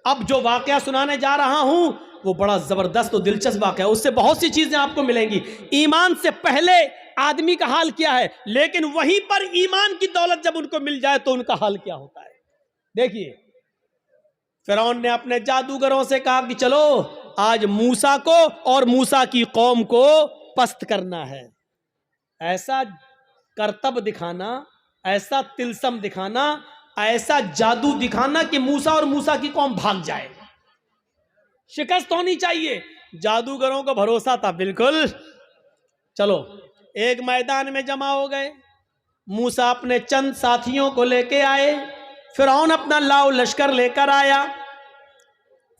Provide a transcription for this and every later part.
अब जो वाकया सुनाने जा रहा हूं वो बड़ा जबरदस्त और दिलचस्प वाकया है, उससे बहुत सी चीजें आपको मिलेंगी। ईमान से पहले आदमी का हाल क्या है, लेकिन वहीं पर ईमान की दौलत जब उनको मिल जाए तो उनका हाल क्या होता है। देखिए, फिरौन ने अपने जादूगरों से कहा कि चलो आज मूसा को और मूसा की कौम को पस्त करना है। ऐसा करतब दिखाना, ऐसा तिलसम दिखाना, ऐसा जादू दिखाना कि मूसा और मूसा की कौम भाग जाए। शिकस्त होनी चाहिए। जादूगरों को भरोसा था बिल्कुल। चलो एक मैदान में जमा हो गए। मूसा अपने चंद साथियों को लेके आए, फिरौन अपना लाव लश्कर लेकर आया।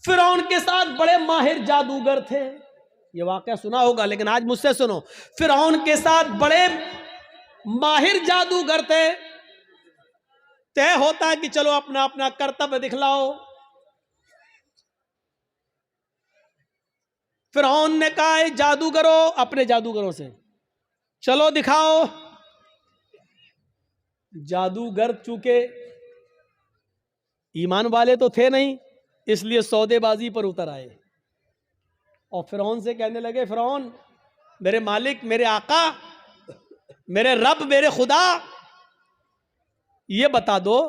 फिरौन के साथ बड़े माहिर जादूगर थे। ये वाकया सुना होगा, लेकिन आज मुझसे सुनो। फिरौन के साथ बड़े माहिर जादूगर थे। तय होता है कि चलो अपना अपना कर्तव्य दिखलाओ। फिरौन ने कहा जादूगरों, अपने जादूगरों से चलो दिखाओ। जादूगर चूंकि ईमान वाले तो थे नहीं, इसलिए सौदेबाजी पर उतर आए और फिरौन से कहने लगे, फिरौन मेरे मालिक, मेरे आका, मेरे रब, मेरे खुदा, ये बता दो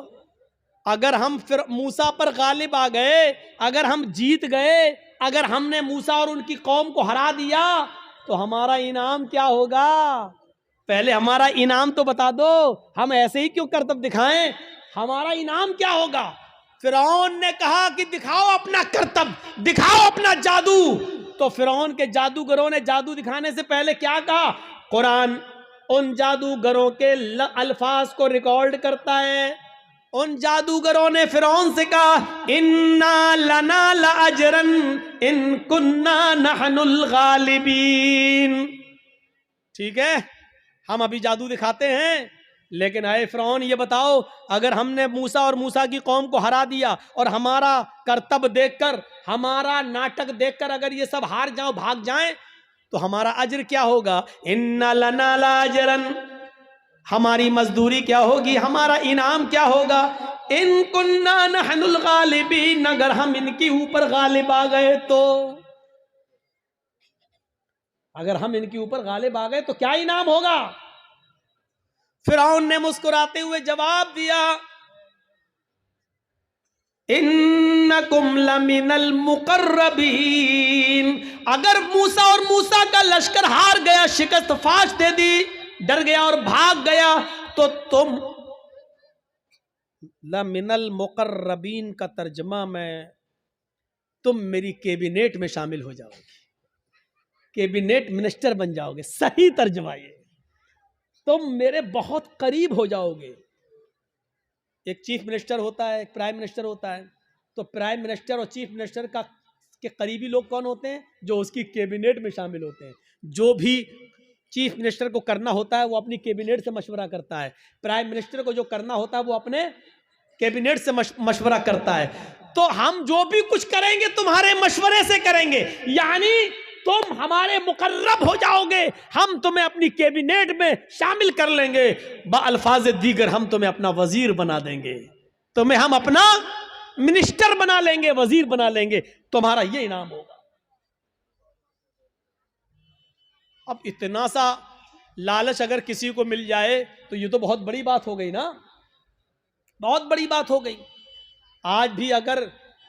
अगर हम फिर मूसा पर गालिब आ गए, अगर हम जीत गए, अगर हमने मूसा और उनकी कौम को हरा दिया तो हमारा इनाम क्या होगा। पहले हमारा इनाम तो बता दो, हम ऐसे ही क्यों करतब दिखाएं, हमारा इनाम क्या होगा। फिरौन ने कहा कि दिखाओ अपना करतब, दिखाओ अपना जादू। तो फिरौन के जादूगरों ने जादू दिखाने से पहले क्या कहा। कुरान उन जादूगरों के अल्फाज को रिकॉर्ड करता है। उन जादूगरों ने फिरौन से कहा, इन्ना लना लाजरन इन कुन्ना नहनुल गालिबीन। ठीक है, हम अभी जादू दिखाते हैं, लेकिन आए फिरौन ये बताओ अगर हमने मूसा और मूसा की कौम को हरा दिया और हमारा करतब देखकर, हमारा नाटक देखकर अगर ये सब हार जाओ, भाग जाएं, तो हमारा अज्र क्या होगा। इन्ना लना लाजरन, हमारी मजदूरी क्या होगी, हमारा इनाम क्या होगा। इन कुन्ना नहनुल गालिबीन, अगर हम इनके ऊपर गालिब आ गए तो, अगर हम इनके ऊपर गालिब आ गए तो क्या इनाम होगा। फिरौन ने मुस्कुराते हुए जवाब दिया, इन्नकुम लमिनल मुकर्रबीन, अगर मूसा और मूसा का लश्कर हार गया, शिकस्त फाश दे दी, डर गया और भाग गया, तो तुम लमिनल मुकर्रबीन का तर्जमा में तुम मेरी कैबिनेट में शामिल हो जाओगे, कैबिनेट मिनिस्टर बन जाओगे। सही तर्जमा ये, तुम मेरे बहुत करीब हो जाओगे। एक चीफ मिनिस्टर होता है, एक प्राइम मिनिस्टर होता है, तो प्राइम मिनिस्टर और चीफ मिनिस्टर का के करीबी लोग कौन होते हैं, जो उसकी कैबिनेट में शामिल होते हैं। जो भी चीफ मिनिस्टर को करना होता है वो अपनी कैबिनेट से मशवरा करता है, प्राइम मिनिस्टर को जो करना होता है वो अपने कैबिनेट से मशवरा करता है। तो हम जो भी कुछ करेंगे तुम्हारे मशवरे से करेंगे, यानी तुम हमारे मुकर्रब हो जाओगे, हम तुम्हें अपनी कैबिनेट में शामिल कर लेंगे, बअल्फाज दीगर हम तुम्हें अपना वजीर बना देंगे, तुम्हें हम अपना मिनिस्टर बना लेंगे, वजीर बना लेंगे, तुम्हारा ये इनाम होगा। अब इतना सा लालच अगर किसी को मिल जाए तो ये तो बहुत बड़ी बात हो गई ना, बहुत बड़ी बात हो गई। आज भी अगर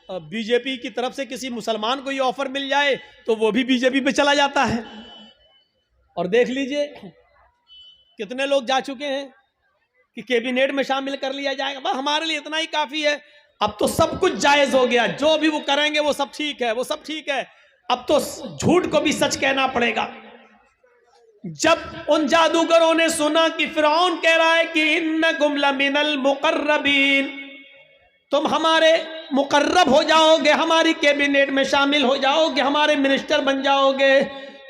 बीजेपी की तरफ से किसी मुसलमान को ये ऑफर मिल जाए तो वो भी बीजेपी पे चला जाता है। और देख लीजिए कितने लोग जा चुके हैं कि कैबिनेट में शामिल कर लिया जाएगा, बस हमारे लिए इतना ही काफी है। अब तो सब कुछ जायज हो गया, जो भी वो करेंगे वो सब ठीक है, वो सब ठीक है। अब तो झूठ को भी सच कहना पड़ेगा। जब उन जादूगरों ने सुना कि फिरौन कह रहा है कि इन्नकुम लमिनल मुकर्रबीन, तुम हमारे मुकर्रब हो जाओगे, हमारी कैबिनेट में शामिल हो जाओगे, हमारे मिनिस्टर बन जाओगे,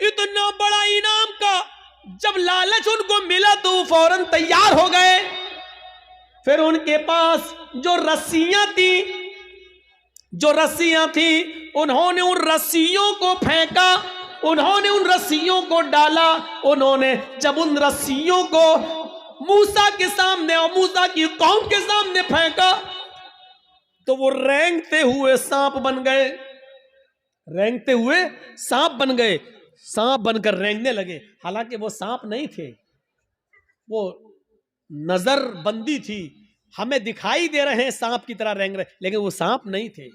इतना बड़ा इनाम का जब लालच उनको मिला तो वो फौरन तैयार हो गए। फिर उनके पास जो रस्सियां थी उन्होंने उन रस्सियों को फेंका, उन्होंने उन रस्सियों को डाला। उन्होंने जब उन रस्सियों को मूसा के सामने और मूसा की कौम के सामने फेंका तो वो रेंगते हुए सांप बन गए, रेंगते हुए सांप बन गए, सांप बनकर रेंगने लगे। हालांकि वो सांप नहीं थे, वो नजर बंदी थी, हमें दिखाई दे रहे हैं सांप की तरह रेंग रहे, लेकिन वो सांप नहीं थे।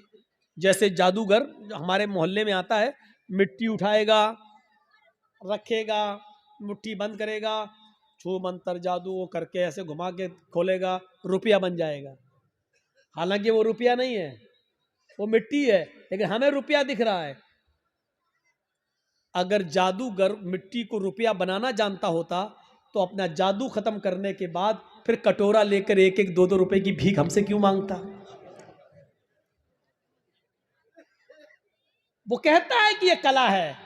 जैसे जादूगर हमारे मोहल्ले में आता है, मिट्टी उठाएगा, रखेगा, मुट्ठी बंद करेगा, छू मंतर जादू वो करके ऐसे घुमा के खोलेगा, रुपया बन जाएगा। हालांकि वो रुपया नहीं है, वो मिट्टी है, लेकिन हमें रुपया दिख रहा है। अगर जादूगर मिट्टी को रुपया बनाना जानता होता तो अपना जादू खत्म करने के बाद फिर कटोरा लेकर 1-1, 2-2 रुपए की भीख हमसे क्यों मांगता? वो कहता है कि ये कला है,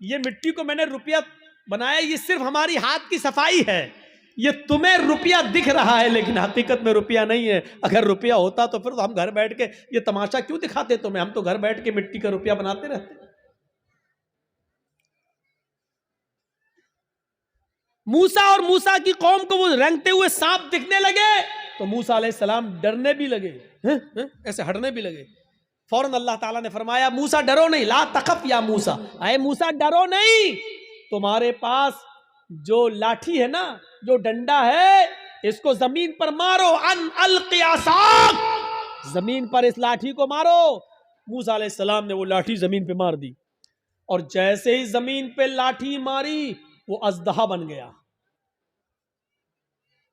ये मिट्टी को मैंने रुपया बनाया, ये सिर्फ हमारी हाथ की सफाई है, ये तुम्हें रुपया दिख रहा है लेकिन हकीकत में रुपया नहीं है। अगर रुपया होता तो फिर तो हम घर बैठ के ये तमाशा क्यों दिखाते तुम्हें, हम तो घर बैठ के मिट्टी का रुपया बनाते रहते। मूसा और मूसा की कौम को वो रेंगते हुए सांप दिखने लगे तो मूसा अलैहिस्सलाम डरने भी लगे, ऐसे हटने भी लगे। फौरन अल्लाह ताला ने फरमाया, मूसा डरो नहीं, ला तखफ या मूसा, अरे मूसा डरो नहीं, तुम्हारे पास जो लाठी है ना, जो डंडा है, इसको जमीन पर मारो, अन अलक़ि असाक, जमीन पर इस लाठी को मारो। मूसा अलैहिस्सलाम ने वो लाठी जमीन पे मार दी और जैसे ही जमीन पे लाठी मारी वो अजदहा बन गया।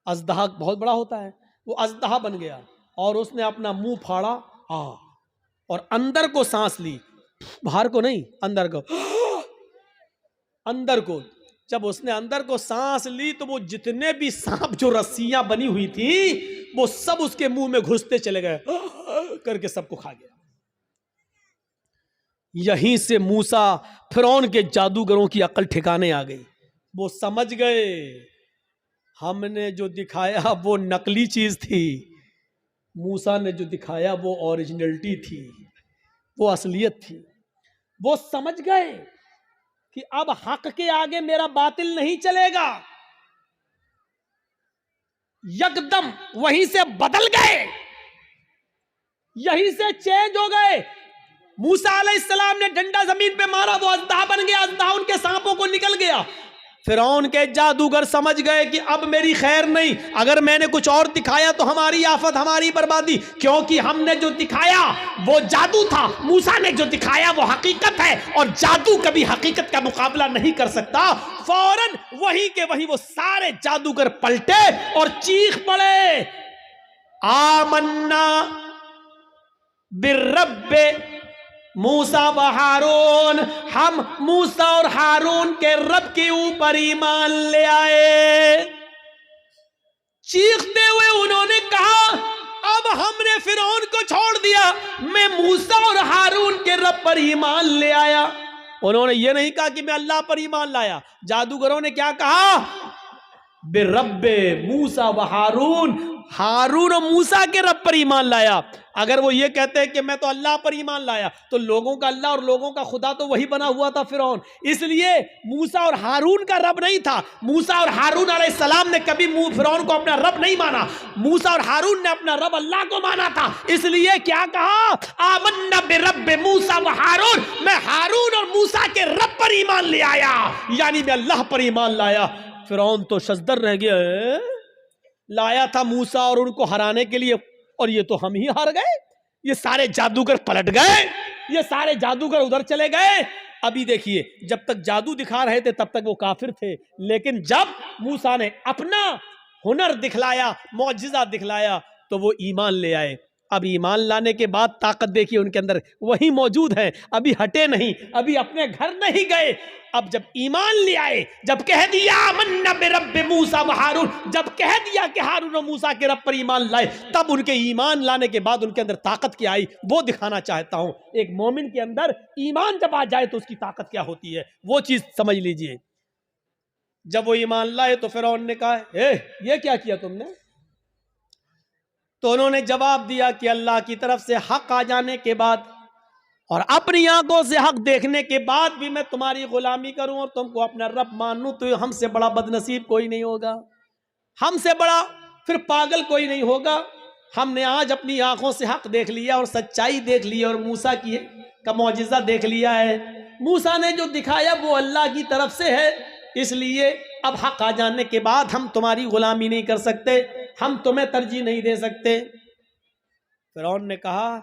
अजदहा बहुत बड़ा होता है, वो अजदहा बन गया और उसने अपना मुंह फाड़ा और अंदर को सांस ली, बाहर को नहीं, अंदर को, अंदर को। जब उसने अंदर को सांस ली तो वो जितने भी सांप जो रस्सियां बनी हुई थी वो सब उसके मुंह में घुसते चले गए, करके सबको खा गया। यहीं से मूसा फिरौन के जादूगरों की अकल ठिकाने आ गई। वो समझ गए हमने जो दिखाया वो नकली चीज थी, मूसा ने जो दिखाया वो ओरिजिनलिटी थी, वो असलियत थी। वो समझ गए कि अब हक के आगे मेरा बातिल नहीं चलेगा। यकदम वहीं से बदल गए, यहीं से चेंज हो गए। मूसा अलैहिस्सलाम ने डंडा जमीन पे मारा, वो अजदहा बन गया, अजदहा उनके सांपों को निकल गया। फिरौन के जादूगर समझ गए कि अब मेरी खैर नहीं, अगर मैंने कुछ और दिखाया तो हमारी आफत, हमारी बर्बादी, क्योंकि हमने जो दिखाया वो जादू था, मूसा ने जो दिखाया वो हकीकत है और जादू कभी हकीकत का मुकाबला नहीं कर सकता। फौरन वहीं के वहीं वो सारे जादूगर पलटे और चीख पड़े, आमन्ना बिर्रब्बे मूसा व हारून, हम मूसा और हारून के रब के ऊपर ईमान ले आए। चीखते हुए उन्होंने कहा, अब हमने फिरौन को छोड़ दिया, मैं मूसा और हारून के रब पर ईमान ले आया। उन्होंने ये नहीं कहा कि मैं अल्लाह पर ईमान लाया। जादूगरों ने क्या कहा, बिरब्बे मूसा व हारून, हारून और मूसा के रब पर ईमान लाया। अगर वो ये कहते हैं कि मैं तो अल्लाह पर ईमान लाया, तो लोगों का अल्लाह और लोगों का खुदा तो वही बना हुआ था फिरौन, इसलिए मूसा और हारून का रब नहीं था। मूसा और हारून अलैहिस्सलाम ने कभी फिरौन को अपना रब नहीं माना, मूसा और हारून ने अपना रब अल्लाह को माना था। इसलिए क्या कहा, आमन्ना बिरब्बि मूसा व हारून, मैं हारून और मूसा के रब पर ईमान ले आया, यानी मैं अल्लाह पर ईमान लाया। फिरौन तो शजदर रह गया, लाया था मूसा और उनको हराने के लिए और ये तो हम ही हार गए। ये सारे जादूगर पलट गए, ये सारे जादूगर उधर चले गए। अभी देखिए, जब तक जादू दिखा रहे थे तब तक वो काफिर थे, लेकिन जब मूसा ने अपना हुनर दिखलाया, मौजिजा दिखलाया, तो वो ईमान ले आए। अब ईमान लाने के बाद ताकत देखिए उनके अंदर वही मौजूद है, अभी हटे नहीं, अभी अपने घर नहीं गए। अब जब ईमान ले आए, जब कह दिया आमन्ना बिरब्बि मूसा व हारून, जब कह दिया कि हारून और मूसा के रब पर ईमान लाए, तब उनके ईमान लाने के बाद उनके अंदर ताकत क्या आई वो दिखाना चाहता हूं। एक मोमिन के अंदर ईमान जब आ जाए तो उसकी ताकत क्या होती है, वो चीज समझ लीजिए। जब वो ईमान लाए तो फिरौन ने कहा, ये क्या किया तुमने? तो उन्होंने जवाब दिया कि अल्लाह की तरफ से हक आ जाने के बाद और अपनी आंखों से हक देखने के बाद भी मैं तुम्हारी गुलामी करूं और तुमको अपना रब मानूं, तो हमसे बड़ा बदनसीब कोई नहीं होगा, हमसे बड़ा फिर पागल कोई नहीं होगा। हमने आज अपनी आंखों से हक देख लिया और सच्चाई देख ली और मूसा की का मौजिज़ा देख लिया है। मूसा ने जो दिखाया वो अल्लाह की तरफ से है, इसलिए अब हक आ जाने के बाद हम तुम्हारी गुलामी नहीं कर सकते, हम तुम्हें तरजीह नहीं दे सकते। फिरौन ने कहा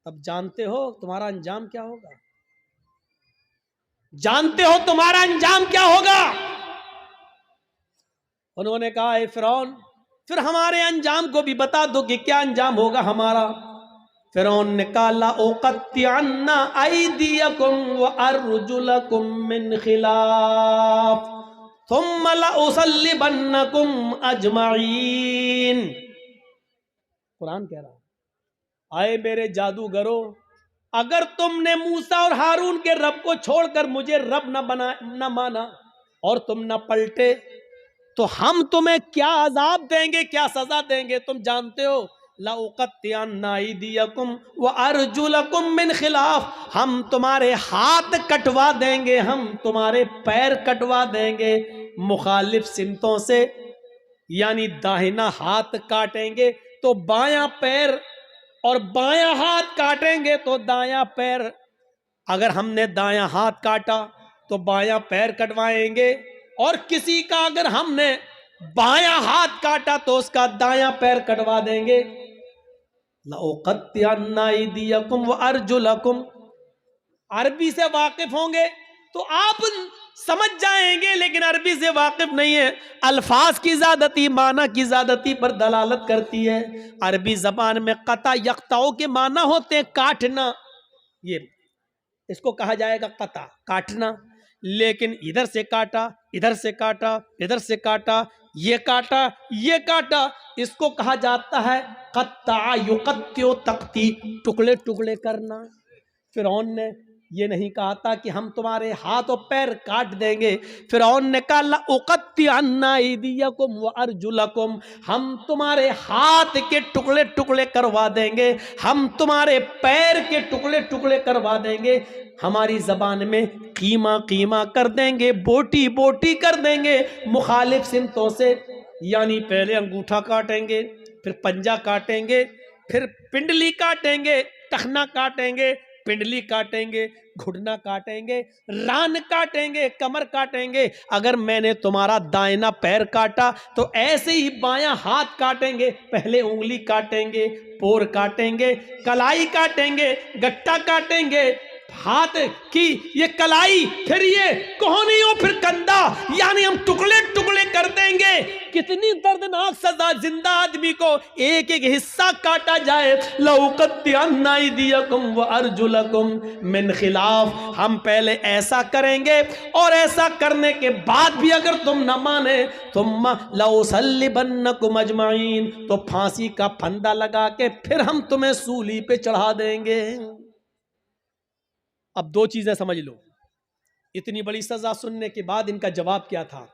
तब जानते हो तुम्हारा अंजाम क्या होगा, जानते हो तुम्हारा अंजाम क्या होगा। उन्होंने कहा ए फिरौन, फिर हमारे अंजाम को भी बता दो कि क्या अंजाम होगा हमारा। फिरौन ने कहा ला उक़त्तिअन्ना अयदियकुम व अर्जुलकुम मिन खिलाफ थुम्मा ला उसल्लिबन्नकुम अजमईन। कुरान कह रहा आए मेरे जादूगरों, अगर तुमने मूसा और हारून के रब को छोड़कर मुझे रब न माना और तुम न पलटे तो हम तुम्हें क्या अजाब देंगे, क्या सजा देंगे तुम जानते हो। लउक़त्तिअन्ना अयदियकुम व अर्जुलकुम मिन खिलाफ, हम तुम्हारे हाथ कटवा देंगे, हम तुम्हारे पैर कटवा देंगे मुखालिफ सिमतों से, यानी दाहिना हाथ काटेंगे तो बायां पैर और बायां हाथ काटेंगे तो दायां पैर। अगर हमने दायां हाथ काटा तो बायां पैर कटवाएंगे और किसी का अगर हमने बायां हाथ काटा तो उसका दायां पैर कटवा देंगे। लउक़त्तिअन्ना अयदियकुम व अर्जुलकुम, अरबी से वाकिफ होंगे तो आप समझ जाएंगे, लेकिन अरबी से वाकिफ नहीं है। अल्फाज की ज़्यादती माना की ज़्यादती पर दलालत करती है। अरबी ज़बान में क़ता यक़ताओ के माना होते हैं काटना, ये इसको कहा जाएगा क़ता, काटना। लेकिन इधर से काटा, इधर से काटा, इधर से काटा, ये काटा, ये काटा, इसको कहा जाता है क़त्ता युक़त्तिउ तक़ती, टुकड़े टुकड़े करना। फिरौन ने ये नहीं कहा था कि हम तुम्हारे हाथ और पैर काट देंगे। फिरौन ने कहा लउक़त्तिअन्ना अयदियकुम व अर्जुलकुम, हम तुम्हारे हाथ के टुकड़े टुकड़े करवा देंगे, हम तुम्हारे पैर के टुकड़े टुकड़े करवा देंगे। हमारी जबान में कीमा कीमा कर देंगे, बोटी बोटी कर देंगे मुखालिफ सिमतों से, यानी पहले अंगूठा काटेंगे, फिर पंजा काटेंगे, फिर पिंडली काटेंगे, टखना काटेंगे, पिंडली काटेंगे, घुटना काटेंगे, रान काटेंगे, कमर काटेंगे। अगर मैंने तुम्हारा दाहिना पैर काटा तो ऐसे ही बायां हाथ काटेंगे, पहले उंगली काटेंगे, पोर काटेंगे, कलाई काटेंगे, गट्टा काटेंगे, हाथ की ये कलाई, फिर ये कोहनियों, फिर कंधा, यानी हम टुकड़े टुकड़े कर देंगे। कितनी दर्दनाक सजा, जिंदा आदमी को एक एक हिस्सा काटा जाए। लउक़त्तिअन्ना अयदियकुम व अर्जुलकुम मिन खिलाफ, हम पहले ऐसा करेंगे और ऐसा करने के बाद भी अगर तुम न माने तुम लउसल्लिबन्नकुम अजमईन, तो फांसी का फंदा लगा के फिर हम तुम्हें सूली पे चढ़ा देंगे। अब दो चीजें समझ लो, इतनी बड़ी सजा सुनने के बाद इनका जवाब क्या था।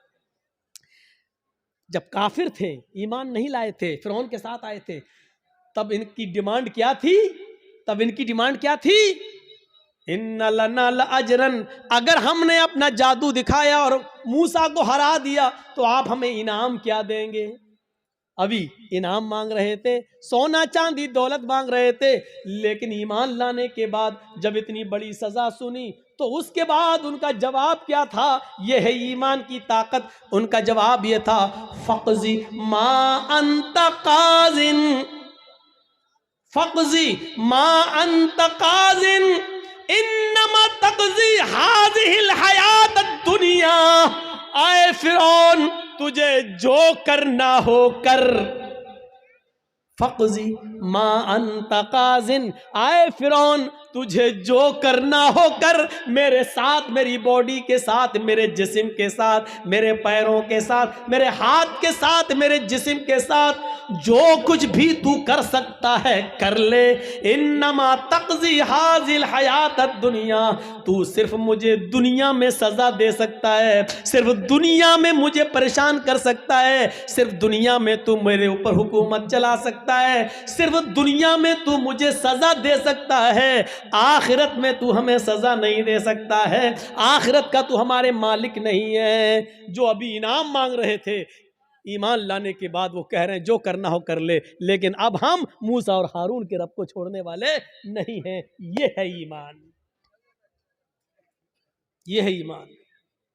जब काफिर थे, ईमान नहीं लाए थे, फिरौन के साथ आए थे, तब इनकी डिमांड क्या थी? तब इनकी डिमांड क्या थी? इन्ना लना लअजरन, अगर हमने अपना जादू दिखाया और मूसा को हरा दिया तो आप हमें इनाम क्या देंगे? अभी इनाम मांग रहे थे, सोना चांदी दौलत मांग रहे थे, लेकिन ईमान लाने के बाद जब इतनी बड़ी सजा सुनी तो उसके बाद उनका जवाब क्या था? यह है ईमान की ताकत। उनका जवाब यह था फ़क़ज़ी मा अंत क़ाज़िन, फ़क़ज़ी मा अंत क़ाज़िन इन्नमा तक़ज़ी हाज़िहिल हयात दुनिया। आए फिरौन, तुझे जो करना हो कर। फ़क़ज़ी मा अंत क़ाज़िन, आए फिरौन तुझे जो करना हो कर, मेरे साथ, मेरी बॉडी के साथ, मेरे जिस्म के साथ, मेरे पैरों के साथ, मेरे हाथ के साथ, मेरे जिस्म के साथ जो कुछ भी तू कर सकता है कर ले। इन्नमा तक़ज़ी हाज़िल हयात दुनिया, तू सिर्फ मुझे दुनिया में सजा दे सकता है, सिर्फ दुनिया में मुझे परेशान कर सकता है, सिर्फ दुनिया में तू मेरे ऊपर हुकूमत चला सकता है, सिर्फ दुनिया में तू मुझे सजा दे सकता है, आखिरत में तू हमें सजा नहीं दे सकता है, आखिरत का तू हमारे मालिक नहीं है। जो अभी इनाम मांग रहे थे, ईमान लाने के बाद वो कह रहे हैं जो करना हो कर ले, लेकिन अब हम मूसा और हारून के रब को छोड़ने वाले नहीं हैं। ये है ईमान, ये है ईमान।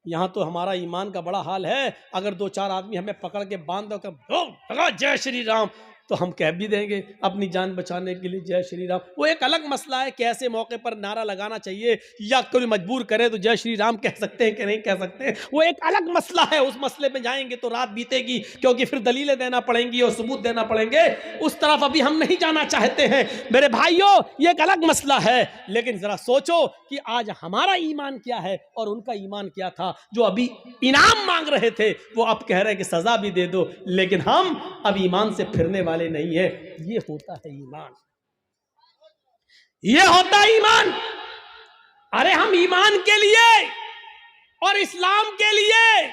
यहां तो हमारा ईमान का बड़ा हाल है। अगर दो चार आदमी हमें पकड़ के बांध दो जय श्री राम, तो हम कह भी देंगे अपनी जान बचाने के लिए जय श्री राम। वो एक अलग मसला है कि ऐसे मौके पर नारा लगाना चाहिए या कोई मजबूर करे तो जय श्री राम कह सकते हैं कि नहीं कह सकते, वो एक अलग मसला है। उस मसले में जाएंगे तो रात बीतेगी, क्योंकि फिर दलीलें देना पड़ेंगी और सबूत देना पड़ेंगे। उस तरफ अभी हम नहीं जाना चाहते हैं मेरे भाइयों, ये एक अलग मसला है। लेकिन जरा सोचो कि आज हमारा ईमान क्या है और उनका ईमान क्या था। जो अभी इनाम मांग रहे थे वो अब कह रहे हैं कि सजा भी दे दो, लेकिन हम अब ईमान से फिरने वाले नहीं है। ये होता है ईमान, ये होता है ईमान। अरे हम ईमान के लिए और इस्लाम के लिए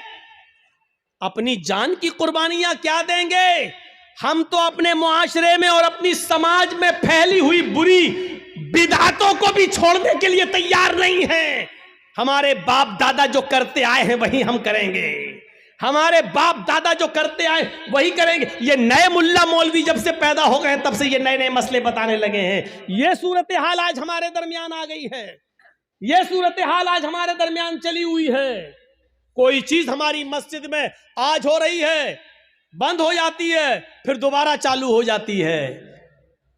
अपनी जान की कुर्बानियां क्या देंगे। हम तो अपने मुआशरे में और अपनी समाज में फैली हुई बुरी बिदअतों को भी छोड़ने के लिए तैयार नहीं हैं। हमारे बाप दादा जो करते आए हैं वही हम करेंगे, हमारे बाप दादा जो करते आए वही करेंगे। ये नए मुल्ला मौलवी जब से पैदा हो गए तब से ये नए नए मसले बताने लगे हैं। ये सूरत हाल आज हमारे दरमियान आ गई है, ये सूरत हाल आज हमारे दरमियान चली हुई है। कोई चीज हमारी मस्जिद में आज हो रही है, बंद हो जाती है, फिर दोबारा चालू हो जाती है।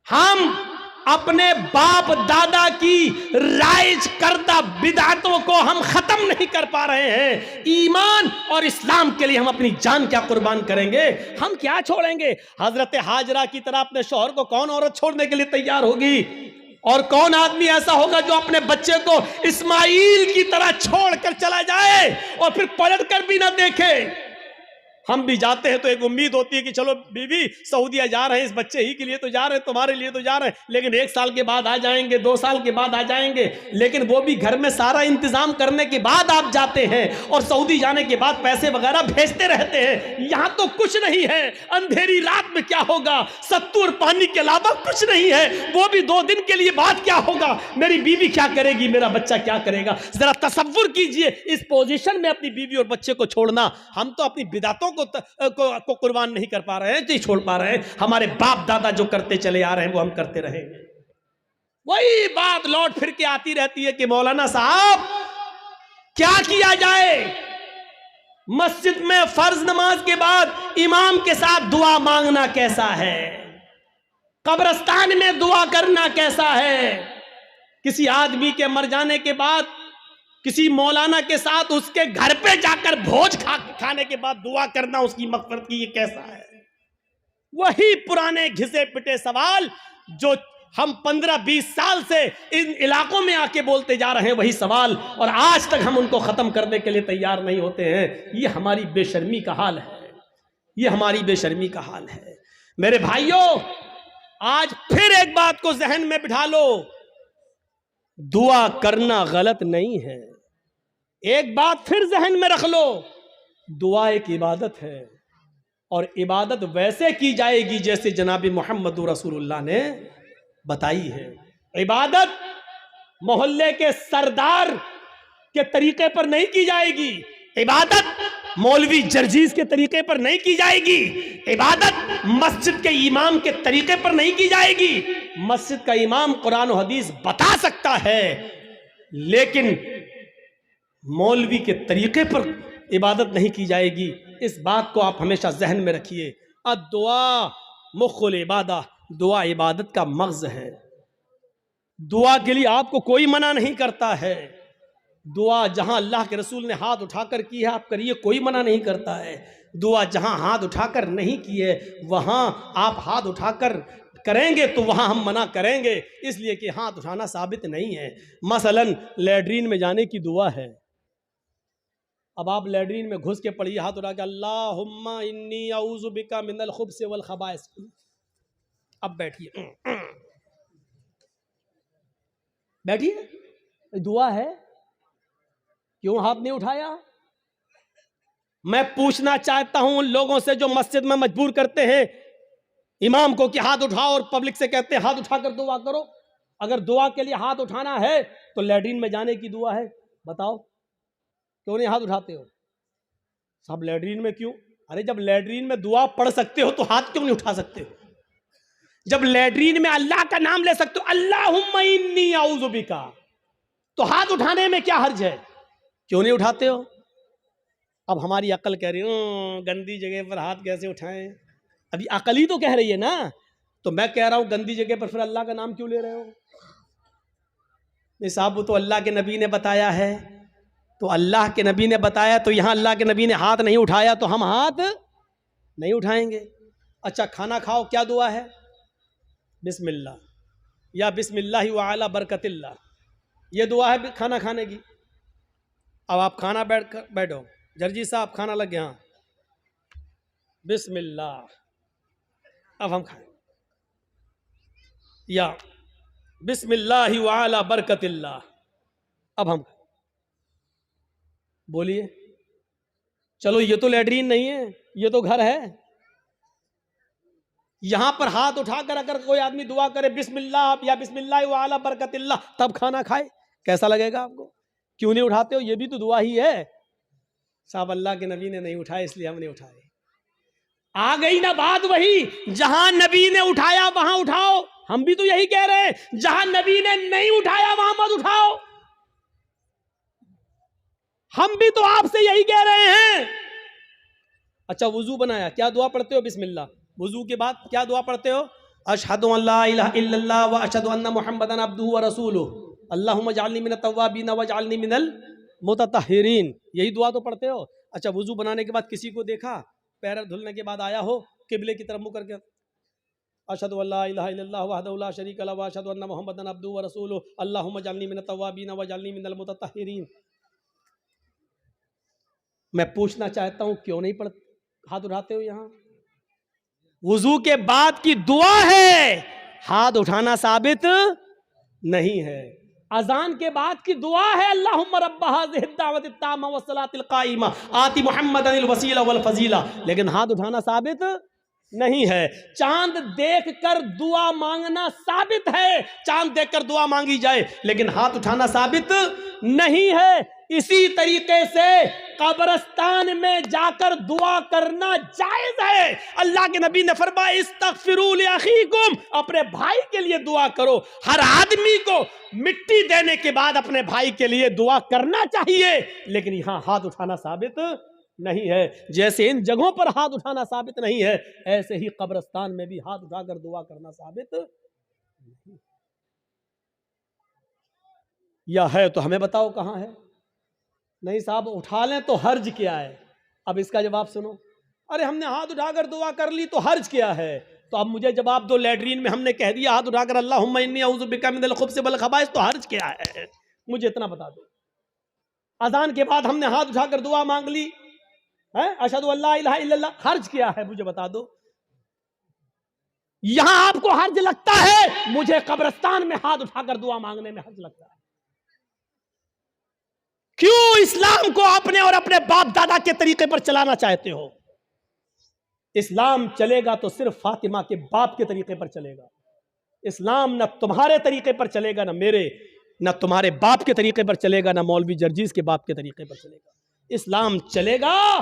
हम अपने बाप दादा की राइज करदा बिदअतों को हम खत्म नहीं कर पा रहे हैं। ईमान और इस्लाम के लिए हम अपनी जान क्या कुर्बान करेंगे, हम क्या छोड़ेंगे। हजरत हाजरा की तरह अपने शौहर को कौन औरत छोड़ने के लिए तैयार होगी, और कौन आदमी ऐसा होगा जो अपने बच्चे को इस्माइल की तरह छोड़कर चला जाए और फिर पलट कर भी ना देखे। हम भी जाते हैं तो एक उम्मीद होती है कि चलो बीवी सऊदीया जा रहे हैं, इस बच्चे ही के लिए तो जा रहे हैं, तुम्हारे लिए तो जा रहे हैं, लेकिन 1 साल के बाद आ जाएंगे, 2 साल के बाद आ जाएंगे। लेकिन वो भी घर में सारा इंतजाम करने के बाद आप जाते हैं और सऊदी जाने के बाद पैसे वगैरह भेजते रहते हैं। यहाँ तो कुछ नहीं है, अंधेरी रात में क्या होगा, सत्तू और पानी के अलावा कुछ नहीं है। वो भी 2 दिन के लिए बाद क्या होगा, मेरी बीवी क्या करेगी, मेरा बच्चा क्या करेगा। जरा तसव्वुर कीजिए इस पोजीशन में अपनी बीवी और बच्चे को छोड़ना। हम तो अपनी बिदअतों को कुर्बान नहीं कर पा रहे हैं, नहीं छोड़ पा रहे हैं। हमारे बाप दादा जो करते चले आ रहे हैं वो हम करते रहेंगे। वही बात लौट फिर के आती रहती है कि मौलाना साहब क्या किया जाए। मस्जिद में फर्ज नमाज के बाद इमाम के साथ दुआ मांगना कैसा है, कब्रिस्तान में दुआ करना कैसा है, किसी आदमी के मर जाने के बाद किसी मौलाना के साथ उसके घर पे जाकर भोज खाने के बाद दुआ करना उसकी मग़फ़िरत की, ये कैसा है। वही पुराने घिसे पिटे सवाल जो हम 15-20 साल से इन इलाकों में आके बोलते जा रहे हैं, वही सवाल, और आज तक हम उनको खत्म करने के लिए तैयार नहीं होते हैं। ये हमारी बेशर्मी का हाल है, ये हमारी बेशर्मी का हाल है। मेरे भाइयों, आज फिर एक बात को जहन में बिठा लो, दुआ करना गलत नहीं है। एक बात फिर जहन में रख लो, दुआ एक इबादत है, और इबादत वैसे की जाएगी जैसे जनाब मोहम्मद रसूलुल्लाह ने बताई है। इबादत मोहल्ले के सरदार के तरीके पर नहीं की जाएगी, इबादत मौलवी जर्जीज के तरीके पर नहीं की जाएगी, इबादत मस्जिद के इमाम के तरीके पर नहीं की जाएगी। मस्जिद का इमाम कुरान और हदीस बता सकता है, लेकिन मौलवी के तरीके पर इबादत नहीं की जाएगी। इस बात को आप हमेशा जहन में रखिए। दुआ मुख्खुल इबादा, दुआ इबादत का मग़ज़ है। दुआ के लिए आपको कोई मना नहीं करता है। दुआ जहां अल्लाह के रसूल ने हाथ उठाकर की है आप करिए, कोई मना नहीं करता है। दुआ जहां हाथ उठाकर नहीं की है वहां आप हाथ उठाकर करेंगे तो वहां हम मना करेंगे, इसलिए कि हाथ उठाना साबित नहीं है। मसलन लैट्रीन में जाने की दुआ है, अब आप लैट्रीन में घुस के पढ़िए हाथ उठा के, अल्लाहुम्मा इन्नी औज़ु बिका मिनल खुब्स वल खबाइस। अब बैठिए, बैठिए, दुआ है, क्यों हाथ नहीं उठाया। मैं पूछना चाहता हूं उन लोगों से जो मस्जिद में मजबूर करते हैं इमाम को कि हाथ उठाओ, और पब्लिक से कहते हैं हाथ उठाकर दुआ करो। अगर दुआ के लिए हाथ उठाना है तो लैट्रीन में जाने की दुआ है, बताओ क्यों नहीं हाथ उठाते हो। सब लैट्रीन में क्यों, अरे जब लैट्रीन में दुआ पढ़ सकते हो तो हाथ क्यों नहीं उठा सकते हो? जब लैट्रीन में अल्लाह का नाम ले सकते हो, अल्लाहुम्मा इन्नी औज़ु बिका, तो हाथ उठाने में क्या हर्ज है? क्यों नहीं उठाते हो? अब हमारी अकल कह रही है गंदी जगह पर हाथ कैसे उठाएं? अभी अकल ही तो कह रही है ना। तो मैं कह रहा हूं गंदी जगह पर फिर अल्लाह का नाम क्यों ले रहे हो? नहीं साहब, वो तो अल्लाह के नबी ने बताया है। तो अल्लाह के नबी ने बताया, तो यहां अल्लाह के नबी ने हाथ नहीं उठाया तो हम हाथ नहीं उठाएंगे। अच्छा, खाना खाओ, क्या दुआ है? बिस्मिल्लाह या बिस्मिल्लाहि व अला बरकतिल्लाह, ये दुआ है खाना खाने की। अब आप खाना बैठो, जर्जी साहब खाना लग गया, बिस्मिल्लाह, अब हम खाएं, या बिस्मिल्लाहि व अला बरकतिल्लाह, अब हम बोलिए। चलो ये तो लैट्रीन नहीं है, ये तो घर है। यहां पर हाथ उठाकर अगर कोई आदमी दुआ करे बिस्मिल्लाह या बिस्मिल्लाह व अला बरकतिल्लाह, तब खाना खाए, कैसा लगेगा आपको? क्यों नहीं उठाते हो? ये भी तो दुआ ही है। साहब अल्लाह के नबी ने नहीं उठाए इसलिए हम नहीं उठाए। आ गई ना बात वही, जहां नबी ने उठाया वहां उठाओ। हम भी तो यही कह रहे हैं, जहां नबी ने नहीं उठाया वहां मत उठाओ। हम भी तो आपसे यही कह रहे हैं। अच्छा, वुजू बनाया, क्या दुआ पढ़ते हो? बिस्मिल्लाह। वुजू के बाद क्या दुआ पढ़ते हो? अशहदु अल्ला इलाहा इल्लल्लाह व अशहदु अन्ना मुहम्मदन अब्दुहु व रसूलुहु, अल्लाहुम्मा जअलनी मिनत तव्वाबीन व जअलनी मिनल मुततहिरीन, यही दुआ तो पढ़ते हो। अच्छा, वुजू बनाने के बाद किसी को देखा, पैर धुलने के बाद आया हो, किबले की तरफ मुंह करके अशहदु अल्ला इलाहा इल्लल्लाह वहदहु ला शरीका लहु व अशहदु अन्ना मुहम्मदन अब्दुहु व रसूलुहु, अल्लाहुम्मा जअलनी मिनत तव्वाबीन व जअलनी मिनल मुततहिरीन। मैं पूछना चाहता हूं, क्यों नहीं पढ़ हाथ उठाते हो? यहां वुजू के बाद की दुआ है, हाथ उठाना साबित नहीं है। अजान के बाद की दुआ है, अल्लाहुम्मा रब्बा हाज़िहि दावति ताम्मा व सलातिल काइमा आति मुहम्मदनिल वसीला वल फजीला, लेकिन हाथ उठाना साबित नहीं है। चांद देखकर दुआ मांगना साबित है, चांद देखकर दुआ मांगी जाए, लेकिन हाथ उठाना साबित नहीं है। इसी तरीके से कब्रिस्तान में जाकर दुआ करना जायज है। अल्लाह के नबी ने फरमाया इस्तगफिरू लि अखीकुम, अपने भाई के लिए दुआ करो। हर आदमी को मिट्टी देने के बाद अपने भाई के लिए दुआ करना चाहिए, लेकिन यहां हाथ उठाना साबित नहीं है। जैसे इन जगहों पर हाथ उठाना साबित नहीं है, ऐसे ही कब्रिस्तान में भी हाथ उठाकर दुआ करना साबित नहीं। या है तो हमें बताओ कहां है? नहीं साहब, उठा लें तो हर्ज क्या है? अब इसका जवाब सुनो। अरे हमने हाथ उठाकर दुआ कर ली तो हर्ज क्या है? तो अब मुझे जवाब दो, लैट्रीन में हमने कह दिया हाथ उठाकर अल्लाहुम्मा इन्नी औज़ु बिका मिनल खुब्ज़ि वल खबाइस, तो हर्ज क्या है? मुझे इतना बता दो। अजान के बाद हमने हाथ उठाकर दुआ मांग ली है, अशहदु अल्ला इलाहा इल्लल्लाह, हर्ज क्या है? मुझे बता दो। यहां आपको हर्ज लगता है, मुझे कब्रिस्तान में हाथ उठाकर दुआ मांगने में हर्ज लगता है। क्यों इस्लाम को अपने और अपने बाप दादा के तरीके पर चलाना चाहते हो? इस्लाम चलेगा तो सिर्फ फातिमा के बाप के तरीके पर चलेगा। इस्लाम न तुम्हारे तरीके पर चलेगा, न मेरे, न तुम्हारे बाप के तरीके पर चलेगा, न मौलवी जर्जीज के बाप के तरीके पर चलेगा। इस्लाम चलेगा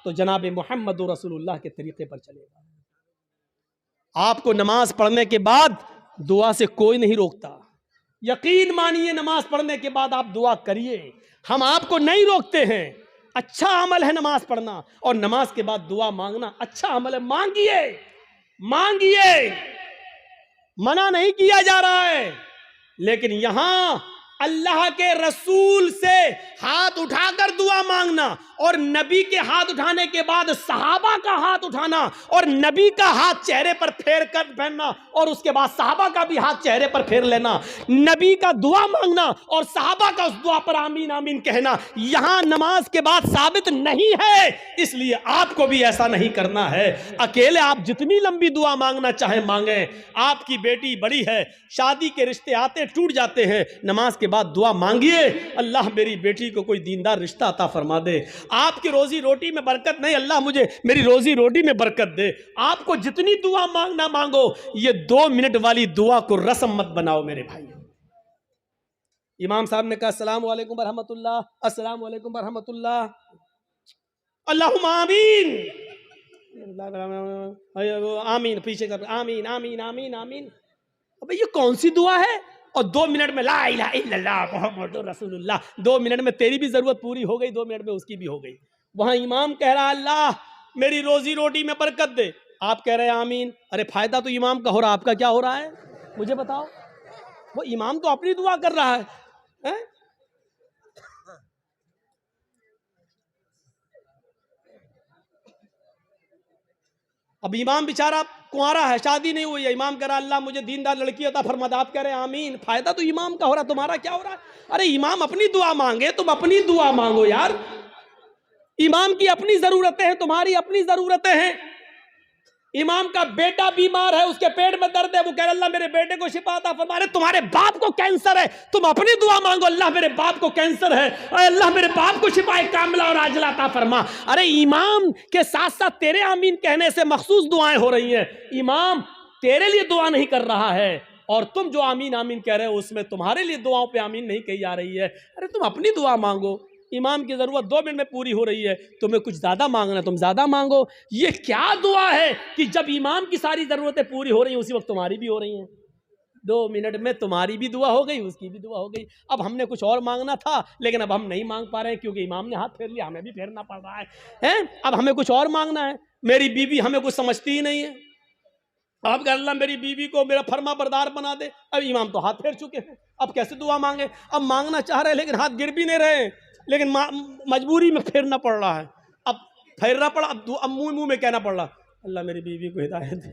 तो जनाब मोहम्मद रसूलुल्लाह के तरीके पर चलेगा। आपको नमाज पढ़ने के बाद दुआ से कोई नहीं रोकता। यकीन मानिए, नमाज पढ़ने के बाद आप दुआ करिए, हम आपको नहीं रोकते हैं। अच्छा अमल है नमाज पढ़ना, और नमाज के बाद दुआ मांगना अच्छा अमल है। मांगिए, मांगिए, मना नहीं किया जा रहा है, लेकिन यहां अल्लाह के रसूल से हाथ उठाकर दुआ मांगना और नबी के हाथ उठाने के बाद सहाबा का हाथ उठाना और नबी का हाथ चेहरे पर फेर कर पहनना और उसके बाद सहाबा का भी हाथ चेहरे पर फेर लेना, नबी का दुआ मांगना और सहाबा का उस दुआ पर आमीन आमीन कहना, यहां नमाज के बाद साबित नहीं है। इसलिए आपको भी ऐसा नहीं करना है। अकेले आप जितनी लंबी दुआ मांगना चाहे मांगे। आपकी बेटी बड़ी है, शादी के रिश्ते आते टूट जाते हैं, नमाज के बाद दुआ मांगिए, अल्लाह मेरी बेटी को कोई दीनदार रिश्ता अता फरमा दे। आपकी रोजी रोटी में बरकत नहीं, अल्लाह मुझे मेरी रोजी रोटी में बरकत दे। आपको जितनी दुआ मांगना मांगो, ये 2 मिनट वाली दुआ को रस्म मत बनाओ मेरे भाई। इमाम साहब ने कहा अस्सलामु अलैकुम वरहमतुल्लाह, अस्सलामु अलैकुम वरहमतुल्लाह, अल्लाहुम्मा आमीन। आमीन, पीछे कर आमीन आमीन आमीन आमीन। अबे ये कौन सी दुआ है? और 2 मिनट में ला इलाहा इल्लल्लाह मुहम्मदुर रसूलुल्लाह, 2 मिनट में तेरी भी जरूरत पूरी हो गई, 2 मिनट में उसकी भी हो गई। वहां इमाम कह रहा अल्लाह मेरी रोजी रोटी में बरकत दे, आप कह रहे हैं आमीन। अरे फायदा तो इमाम का हो रहा, आपका क्या हो रहा है मुझे बताओ? वो इमाम तो अपनी दुआ कर रहा है? अब इमाम बेचारा कुंवारा है, शादी नहीं हुई है, इमाम कह रहा अल्लाह मुझे दीनदार लड़की अता फरमा, आप कह रहे हैं आमीन। फायदा तो इमाम का हो रहा, तुम्हारा क्या हो रहा है? अरे इमाम अपनी दुआ मांगे, तुम अपनी दुआ मांगो यार। इमाम की अपनी जरूरतें हैं, तुम्हारी अपनी जरूरतें हैं। इमाम का बेटा बीमार है, उसके पेट में दर्द है, वो कह रहा अल्लाह मेरे बेटे को शिफा अता फरमा। अरे तुम्हारे बाप को कैंसर है, तुम अपनी दुआ मांगो अल्लाह मेरे बाप को कैंसर है, अल्लाह मेरे बाप को शिफाए कामिला और आजिला अता फरमा। अरे इमाम के साथ साथ तेरे आमीन कहने से मखसूस दुआएं हो रही हैं। इमाम तेरे लिए दुआ नहीं कर रहा है, और तुम जो आमीन आमीन कह रहे हो उसमें तुम्हारे लिए दुआओं पे आमीन नहीं कही जा रही है। अरे तुम अपनी दुआ मांगो, इमाम की जरूरत 2 मिनट में पूरी हो रही है, तुम्हें कुछ ज्यादा मांगना तुम ज्यादा मांगो। ये क्या दुआ है कि जब इमाम की सारी जरूरतें पूरी हो रही हैं उसी वक्त तुम्हारी भी हो रही हैं। 2 मिनट में तुम्हारी भी दुआ हो गई, उसकी भी दुआ हो गई। अब हमने कुछ और मांगना था, लेकिन अब हम नहीं मांग पा रहे हैं क्योंकि इमाम ने हाथ फेर लिया, हमें भी फेरना पड़ रहा है? अब हमें कुछ और मांगना है। मेरी बीवी हमें कुछ समझती ही नहीं है, अब अल्लाह मेरी बीवी को मेरा फर्मा बरदार बना दे। अब इमाम तो हाथ फेर चुके हैं, अब कैसे दुआ मांगे? अब मांगना चाह रहे हैं लेकिन हाथ गिर भी नहीं रहे, लेकिन मजबूरी में फेरना पड़ रहा है। अब फेरना पड़ा, अब मुंह मुंह में कहना पड़ रहा अल्लाह मेरी बीवी को हिदायत दे।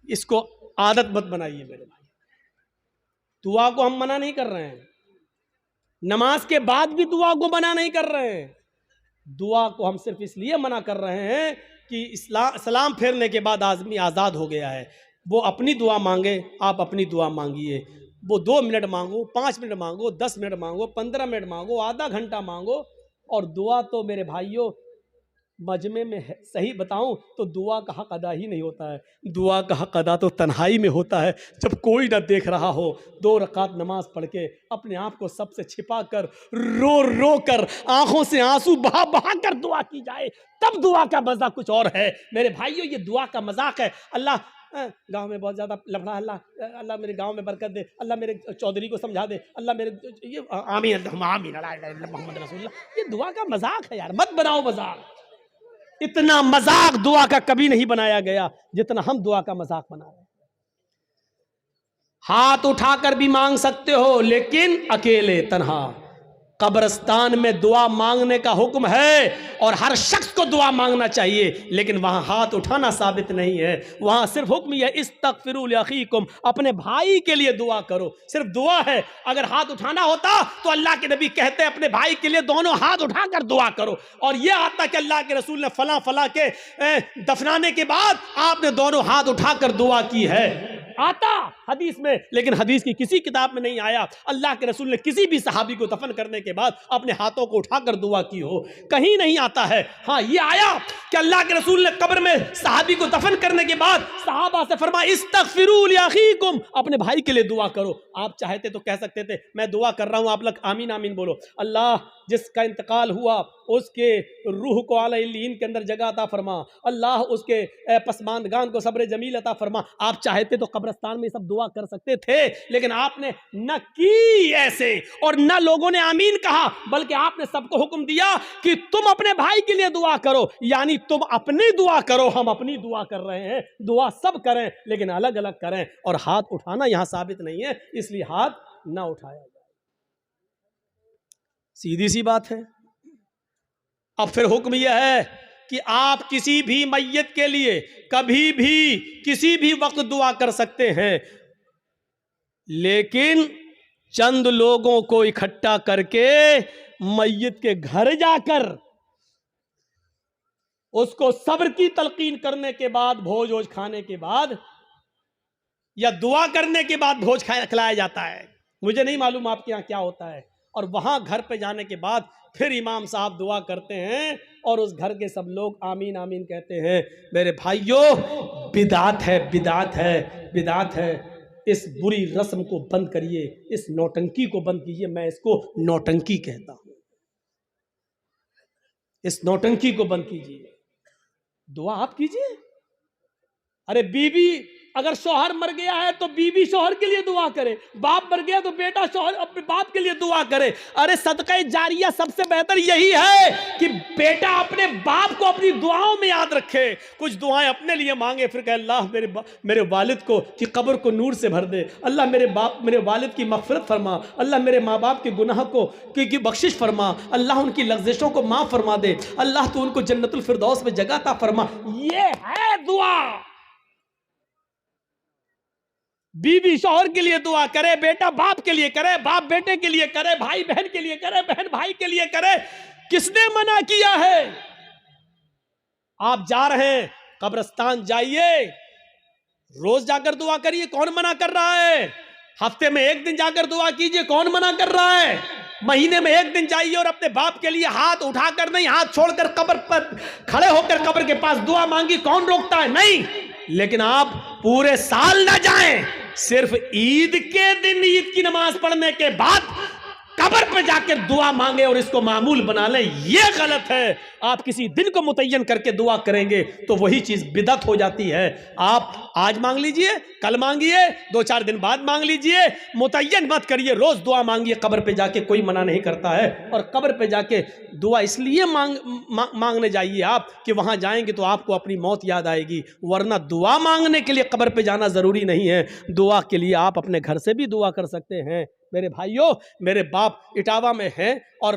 इसको आदत मत बनाइए मेरे भाई। दुआ को हम मना नहीं कर रहे हैं, नमाज के बाद भी दुआ को मना नहीं कर रहे हैं। दुआ को हम सिर्फ इसलिए मना कर रहे हैं कि सलाम फेरने के बाद आदमी आज़ाद हो गया है। वो अपनी दुआ मांगे, आप अपनी दुआ मांगिए। वो 2 मिनट मांगो, 5 मिनट मांगो, 10 मिनट मांगो, 15 मिनट मांगो, आधा घंटा मांगो। और दुआ तो मेरे भाइयों मजमे में है, सही बताऊं तो दुआ का हक अदा ही नहीं होता है। दुआ का हक अदा तो तन्हाई में होता है, जब कोई ना देख रहा हो, 2 रकात नमाज पढ़ के अपने आप को सबसे छिपा कर, रो रो कर, आंखों से आंसू बहा बहा कर दुआ की जाए, तब दुआ का मजा कुछ और है मेरे भाइयों। ये दुआ का मजाक है। अल्लाह गांव में बहुत ज्यादा लफड़ा, अल्लाह मेरे गांव में बरकत दे, अल्लाह मेरे चौधरी को समझा दे, अल्लाह मेरे ये आमीन आमीन मोहम्मद रसूलुल्लाह। ये दुआ का मजाक है यार, मत बनाओ मजाक। इतना मजाक दुआ का कभी नहीं बनाया गया जितना हम दुआ का मजाक बना रहे हैं। हाथ उठाकर भी मांग सकते हो, लेकिन अकेले तन्हा। कब्रिस्तान में दुआ मांगने का हुक्म है और हर शख्स को दुआ मांगना चाहिए, लेकिन वहां हाथ उठाना साबित नहीं है। वहां सिर्फ हुक्म यह इस्तगफिरू लिअखीकुम, अपने भाई के लिए दुआ करो, सिर्फ दुआ है। अगर हाथ उठाना होता तो अल्लाह के नबी कहते अपने भाई के लिए दोनों हाथ उठाकर दुआ करो। और यह आता कि अल्लाह के रसूल ने फला फला के दफनाने के बाद आपने दोनों हाथ उठाकर दुआ की है, आता हदीस में, लेकिन हदीस की किसी किताब में नहीं आया अल्लाह के रसूल ने किसी भी सहाबी को दफन करने के बाद अपने हाथों को उठाकर दुआ की हो, कहीं नहीं आता है। हाँ ये आया कि अल्लाह के रसूल ने कब्र में सहाबी को दफन करने के बाद सहाबा से फरमाया इस्तगफिरू लिअखीकुम, अपने भाई के लिए दुआ करो। आप चाहते तो कह सकते थे मैं दुआ कर रहा हूं, आप लोग आमीन आमीन बोलो। अल्लाह जिसका इंतकाल हुआ उसके रूह को आला इल्लीन के अंदर जगह अता फरमा, अल्लाह उसके पसमानदगान को सब्र जमील अता फरमा। आप चाहते तो कब्रिस्तान में सब दुआ कर सकते थे, लेकिन आपने न की ऐसे और न लोगों ने आमीन कहा, बल्कि आपने सबको हुक्म दिया कि तुम अपने भाई के लिए दुआ करो। यानी तुम अपनी दुआ करो, हम अपनी दुआ कर रहे हैं। दुआ सब करें लेकिन अलग अलग करें, और हाथ उठाना यहां साबित नहीं है, इसलिए हाथ ना उठाया जाए। सीधी सी बात है। अब फिर हुक्म यह है कि आप किसी भी मैयत के लिए कभी भी किसी भी वक्त दुआ कर सकते हैं, लेकिन चंद लोगों को इकट्ठा करके मैयत के घर जाकर उसको सब्र की तलकीन करने के बाद, भोज वोज खाने के बाद या दुआ करने के बाद भोज खिलाया जाता है। मुझे नहीं मालूम आपके यहाँ क्या होता है। और वहां घर पे जाने के बाद फिर इमाम साहब दुआ करते हैं और उस घर के सब लोग आमीन आमीन कहते हैं। मेरे भाइयों बिदात है, बिदात है, बिदात है। इस बुरी रस्म को बंद करिए, इस नौटंकी को बंद कीजिए। मैं इसको नौटंकी कहता हूं। इस नौटंकी को बंद कीजिए, दुआ आप कीजिए। अरे बीवी, अगर शौहर मर गया है तो बीवी शौहर के लिए दुआ करे, बाप मर गया तो बेटा शौहर अपने बाप के लिए दुआ करे। अरे सदका जारिया सबसे बेहतर यही है कि बेटा अपने बाप को अपनी दुआओं में याद रखे, कुछ दुआएं अपने लिए मांगे, फिर कहे अल्लाह मेरे वालिद को की कब्र को नूर से भर दे, अल्लाह मेरे वालिद की मग़फ़िरत फरमा, अल्लाह मेरे माँ बाप के गुनाह को की बख्शिश फरमा, अल्लाह उनकी लग़्ज़िशों को माफ़ फरमा दे, अल्लाह तो उनको जन्नतुल फिरदौस में जगह अता फरमा। ये है दुआ। बीवी शौहर के लिए दुआ करे, बेटा बाप के लिए करे, बाप बेटे के लिए करे, भाई बहन के लिए करे, बहन भाई के लिए करे। किसने मना किया है? आप जा रहे हैं कब्रिस्तान, जाइए, रोज जाकर दुआ करिए, कौन मना कर रहा है? हफ्ते में एक दिन जाकर दुआ कीजिए, कौन मना कर रहा है? महीने में एक दिन जाइए और अपने बाप के लिए हाथ उठाकर नहीं, हाथ छोड़कर कब्र पर खड़े होकर कब्र के पास दुआ मांगी, कौन रोकता है? नहीं। लेकिन आप पूरे साल ना जाएं, सिर्फ ईद के दिन ईद की नमाज पढ़ने के बाद कब्र पे जाकर दुआ मांगे और इसको मामूल बना लें, यह गलत है। आप किसी दिन को मुतय्यन करके दुआ करेंगे तो वही चीज बिदअत हो जाती है। आप आज मांग लीजिए, कल मांगिए, 2-4 दिन बाद मांग लीजिए, मुतय्यन मत करिए, रोज दुआ मांगिए कब्र पे जाके, कोई मना नहीं करता है। और कब्र पे जाके दुआ इसलिए मांगने जाइए आप कि वहां जाएंगे तो आपको अपनी मौत याद आएगी, वरना दुआ मांगने के लिए कब्र पे जाना जरूरी नहीं है। दुआ के लिए आप अपने घर से भी दुआ कर सकते हैं। मेरे भाइयों, मेरे बाप इटावा में हैं और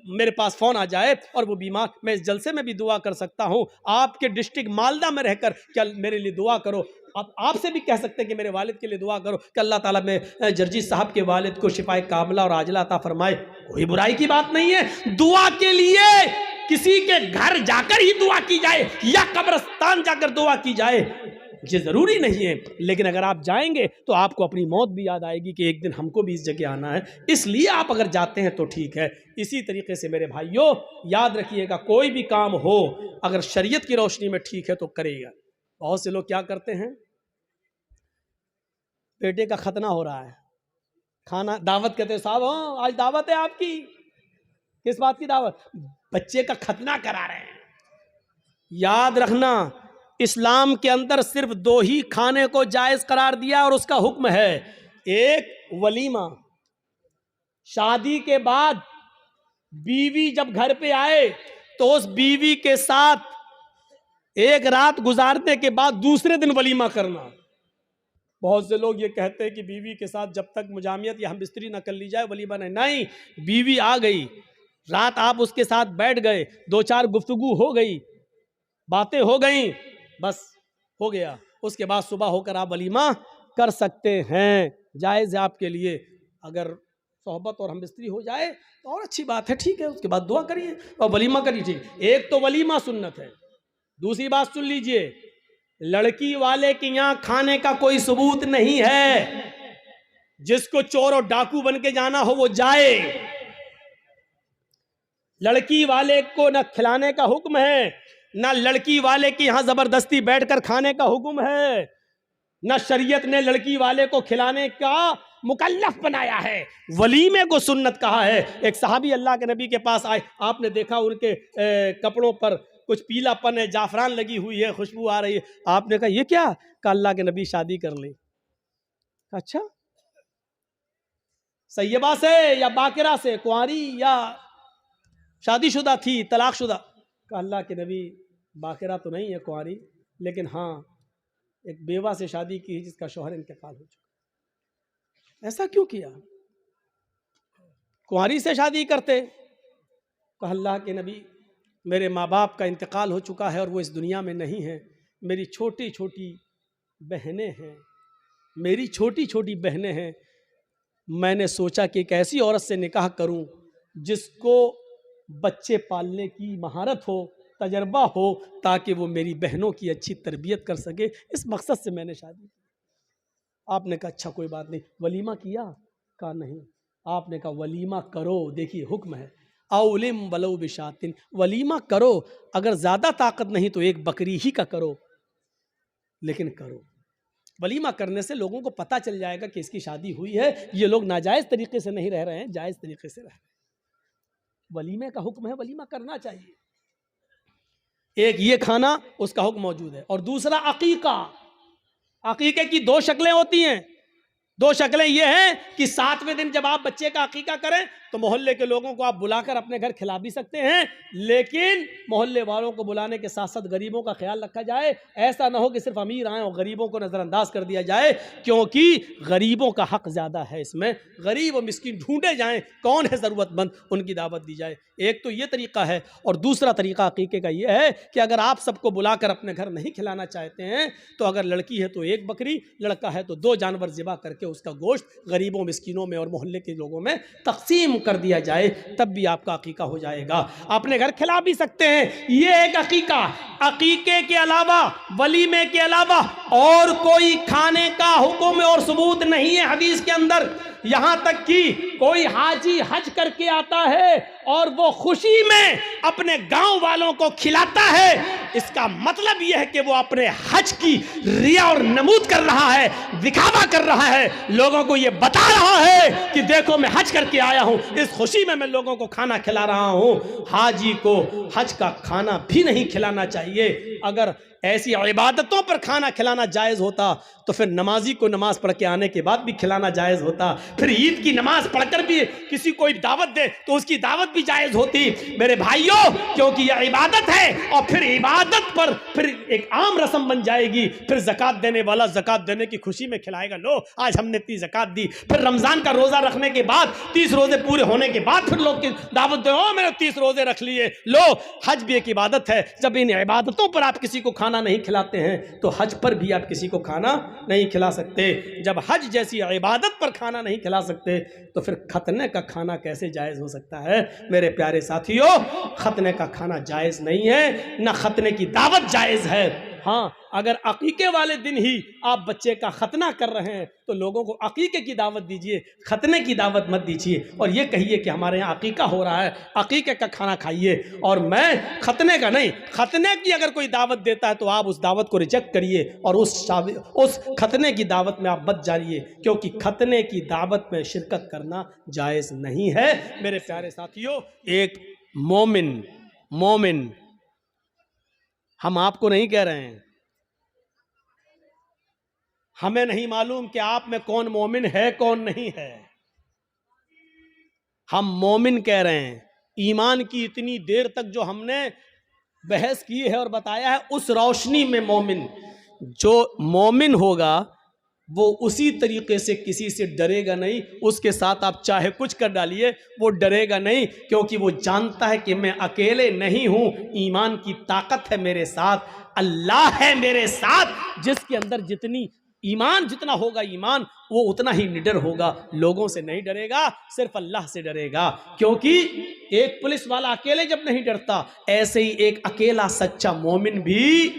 मेरे पास फ़ोन आ जाए और वो बीमार, मैं इस जलसे में भी दुआ कर सकता हूँ। आपके डिस्ट्रिक्ट मालदा में रहकर क्या मेरे लिए दुआ करो। आप आपसे भी कह सकते हैं कि मेरे वालिद के लिए दुआ करो कि अल्लाह ताला में जर्जी साहब के वालिद को शिफाए कामला और आजला अता फरमाए। कोई बुराई की बात नहीं है। दुआ के लिए किसी के घर जाकर ही दुआ की जाए या कब्रिस्तान जाकर दुआ की जाए, ये जरूरी नहीं है। लेकिन अगर आप जाएंगे तो आपको अपनी मौत भी याद आएगी कि एक दिन हमको भी इस जगह आना है, इसलिए आप अगर जाते हैं तो ठीक है। इसी तरीके से मेरे भाइयों याद रखिएगा, कोई भी काम हो अगर शरीयत की रोशनी में ठीक है तो करेगा। बहुत से लोग क्या करते हैं, बेटे का खतना हो रहा है, खाना दावत कहते हैं, साहब हाँ आज दावत है आपकी। किस बात की दावत? बच्चे का खतना करा रहे हैं। याद रखना, इस्लाम के अंदर सिर्फ 2 ही खाने को जायज करार दिया और उसका हुक्म है, एक वलीमा, शादी के बाद बीवी जब घर पे आए तो उस बीवी के साथ एक रात गुजारने के बाद दूसरे दिन वलीमा करना। बहुत से लोग ये कहते हैं कि बीवी के साथ जब तक मुजामियत या हमबिस्तरी न कर ली जाए वलीमा नहीं। बीवी आ गई, रात आप उसके साथ बैठ गए, 2-4 गुफ्तगू हो गई, बातें हो गई, बस हो गया। उसके बाद सुबह होकर आप वलीमा कर सकते हैं, जायज़ है आपके लिए। अगर सोहबत और हमबिस्तरी हो जाए तो और अच्छी बात है, ठीक है। उसके बाद दुआ करिए और वलीमा करिए, ठीक। एक तो वलीमा सुन्नत है। दूसरी बात सुन लीजिए, लड़की वाले के यहाँ खाने का कोई सबूत नहीं है। जिसको चोर और डाकू बन के जाना हो वो जाए। लड़की वाले को न खिलाने का हुक्म है, ना लड़की वाले के यहाँ जबरदस्ती बैठकर खाने का हुक्म है, ना शरीयत ने लड़की वाले को खिलाने का मुकल्लफ बनाया है, वलीमे को सुन्नत कहा है। एक सहाबी अल्लाह के नबी के पास आए, आपने देखा उनके कपड़ों पर कुछ पीलापन है, जाफरान लगी हुई है, खुशबू आ रही है। आपने कहा ये क्या? कहा अल्लाह के नबी शादी कर ले। अच्छा, सैयबा से या बाकिरा से, कुंवारी या शादीशुदा थी, तलाकशुदा? कहा अल्लाह के नबी बाकिरा तो नहीं है, कुंवारी, लेकिन हाँ एक बेवा से शादी की जिसका शौहर इंतकाल हो चुका। ऐसा क्यों किया? कुंवारी से शादी करते। कहा अल्लाह के नबी मेरे माँ बाप का इंतकाल हो चुका है और वो इस दुनिया में नहीं है, मेरी छोटी छोटी बहनें हैं, मेरी छोटी छोटी बहनें हैं, मैंने सोचा कि एक ऐसी औरत से निकाह करूं जिसको बच्चे पालने की महारत हो, तजर्बा हो, ताकि वो मेरी बहनों की अच्छी तरबियत कर सके। इस मकसद से मैंने शादी की। आपने कहा अच्छा कोई बात नहीं, वलीमा किया? कहा नहीं। आपने कहा वलीमा करो, देखिए हुक्म है, औलिम वलो बिशातिन, वलीमा करो। अगर ज़्यादा ताकत नहीं तो एक बकरी ही का करो, लेकिन करो। वलीमा करने से लोगों को पता चल जाएगा कि इसकी शादी हुई है, ये लोग नाजायज़ तरीके से नहीं रह रहे हैं, जायज़ तरीके से रह रहे हैं। वलीमे का हुक्म है, वलीमा करना चाहिए। एक ये खाना, उसका हुक्म मौजूद है। और दूसरा अकीका। अकीके की दो शक्लें होती हैं। दो शक्लें ये हैं कि 7वें दिन जब आप बच्चे का अकीका करें तो मोहल्ले के लोगों को आप बुलाकर अपने घर खिला भी सकते हैं, लेकिन मोहल्ले वालों को बुलाने के साथ साथ गरीबों का ख्याल रखा जाए। ऐसा ना हो कि सिर्फ अमीर आए और गरीबों को नज़रअंदाज कर दिया जाए, क्योंकि गरीबों का हक ज़्यादा है इसमें। गरीब और मिस्कीन ढूंढे जाएं, कौन है ज़रूरतमंद, उनकी दावत दी जाए। एक तो ये तरीका है। और दूसरा तरीका अकीके का ये है कि अगर आप सबको बुलाकर अपने घर नहीं खिलाना चाहते हैं तो अगर लड़की है तो 1 बकरी, लड़का है तो 2 जानवर ज़िबा करके उसका गोश्त गरीबों, मिस्कीनों में और मोहल्ले के लोगों में तकसीम कर दिया जाए, तब भी आपका अकीका हो जाएगा। अपने घर खिला भी सकते हैं। ये एक अकीका। अकीके के अलावा, वलीमे के अलावा और कोई खाने का हुक्म और सबूत नहीं है हदीस के अंदर। यहां तक कि कोई हाजी हज करके आता है और वो खुशी में अपने गांव वालों को खिलाता है, इसका मतलब यह है कि वो अपने हज की रिया और नमूद कर रहा है, दिखावा कर रहा है, लोगों को ये बता रहा है कि देखो मैं हज करके आया हूं, इस खुशी में मैं लोगों को खाना खिला रहा हूं। हाजी को हज का खाना भी नहीं खिलाना चाहिए। अगर ऐसी इबादतों पर खाना खिलाना जायज़ होता तो फिर नमाजी को नमाज पढ़ के आने के बाद भी खिलाना जायज़ होता। फिर ईद की नमाज पढ़कर भी किसी को दावत दे तो उसकी दावत भी जायज़ होती। मेरे भाइयों, क्योंकि यह इबादत है और फिर इबादत पर फिर एक आम रस्म बन जाएगी। फिर ज़कात देने वाला ज़कात देने की खुशी में खिलाएगा, लो आज हमने इतनी ज़कात दी। फिर रमज़ान का रोज़ा रखने के बाद 30 रोज़े पूरे होने के बाद फिर लोग की दावत दे, ओ मैंने 30 रोज़े रख लिए। लो, हज भी एक इबादत है। जब इन इबादतों पर आप किसी को खाना नहीं खिलाते हैं तो हज पर भी आप किसी को खाना नहीं खिला सकते। जब हज जैसी इबादत पर खाना नहीं खिला सकते तो फिर खतने का खाना कैसे जायज़ हो सकता है? मेरे प्यारे साथियों, खतने का खाना जायज़ नहीं है, ना खतने की दावत जायज़ है। हाँ, अगर अकीके वाले दिन ही आप बच्चे का खतना कर रहे हैं तो लोगों को अकीके की दावत दीजिए, खतने की दावत मत दीजिए। और ये कहिए कि हमारे यहाँ अकीका हो रहा है, अकीके का खाना खाइए। और मैं खतने का नहीं, खतने की अगर कोई दावत देता है तो आप उस दावत को रिजेक्ट करिए और उस खतने की दावत में आप मत जाइए, क्योंकि खतने की दावत में शिरकत करना जायज़ नहीं है। मेरे प्यारे साथियों, एक मोमिन हम आपको नहीं कह रहे हैं, हमें नहीं मालूम कि आप में कौन मोमिन है कौन नहीं है। हम मोमिन कह रहे हैं। ईमान की इतनी देर तक जो हमने बहस की है और बताया है, उस रोशनी में मोमिन, जो मोमिन होगा वो उसी तरीके से किसी से डरेगा नहीं। उसके साथ आप चाहे कुछ कर डालिए, वो डरेगा नहीं, क्योंकि वो जानता है कि मैं अकेले नहीं हूं, ईमान की ताकत है मेरे साथ, अल्लाह है मेरे साथ। जिसके अंदर जितना होगा ईमान, वो उतना ही निडर होगा, लोगों से नहीं डरेगा, सिर्फ अल्लाह से डरेगा। क्योंकि एक पुलिस वाला अकेले जब नहीं डरता, ऐसे ही एक अकेला सच्चा मोमिन भी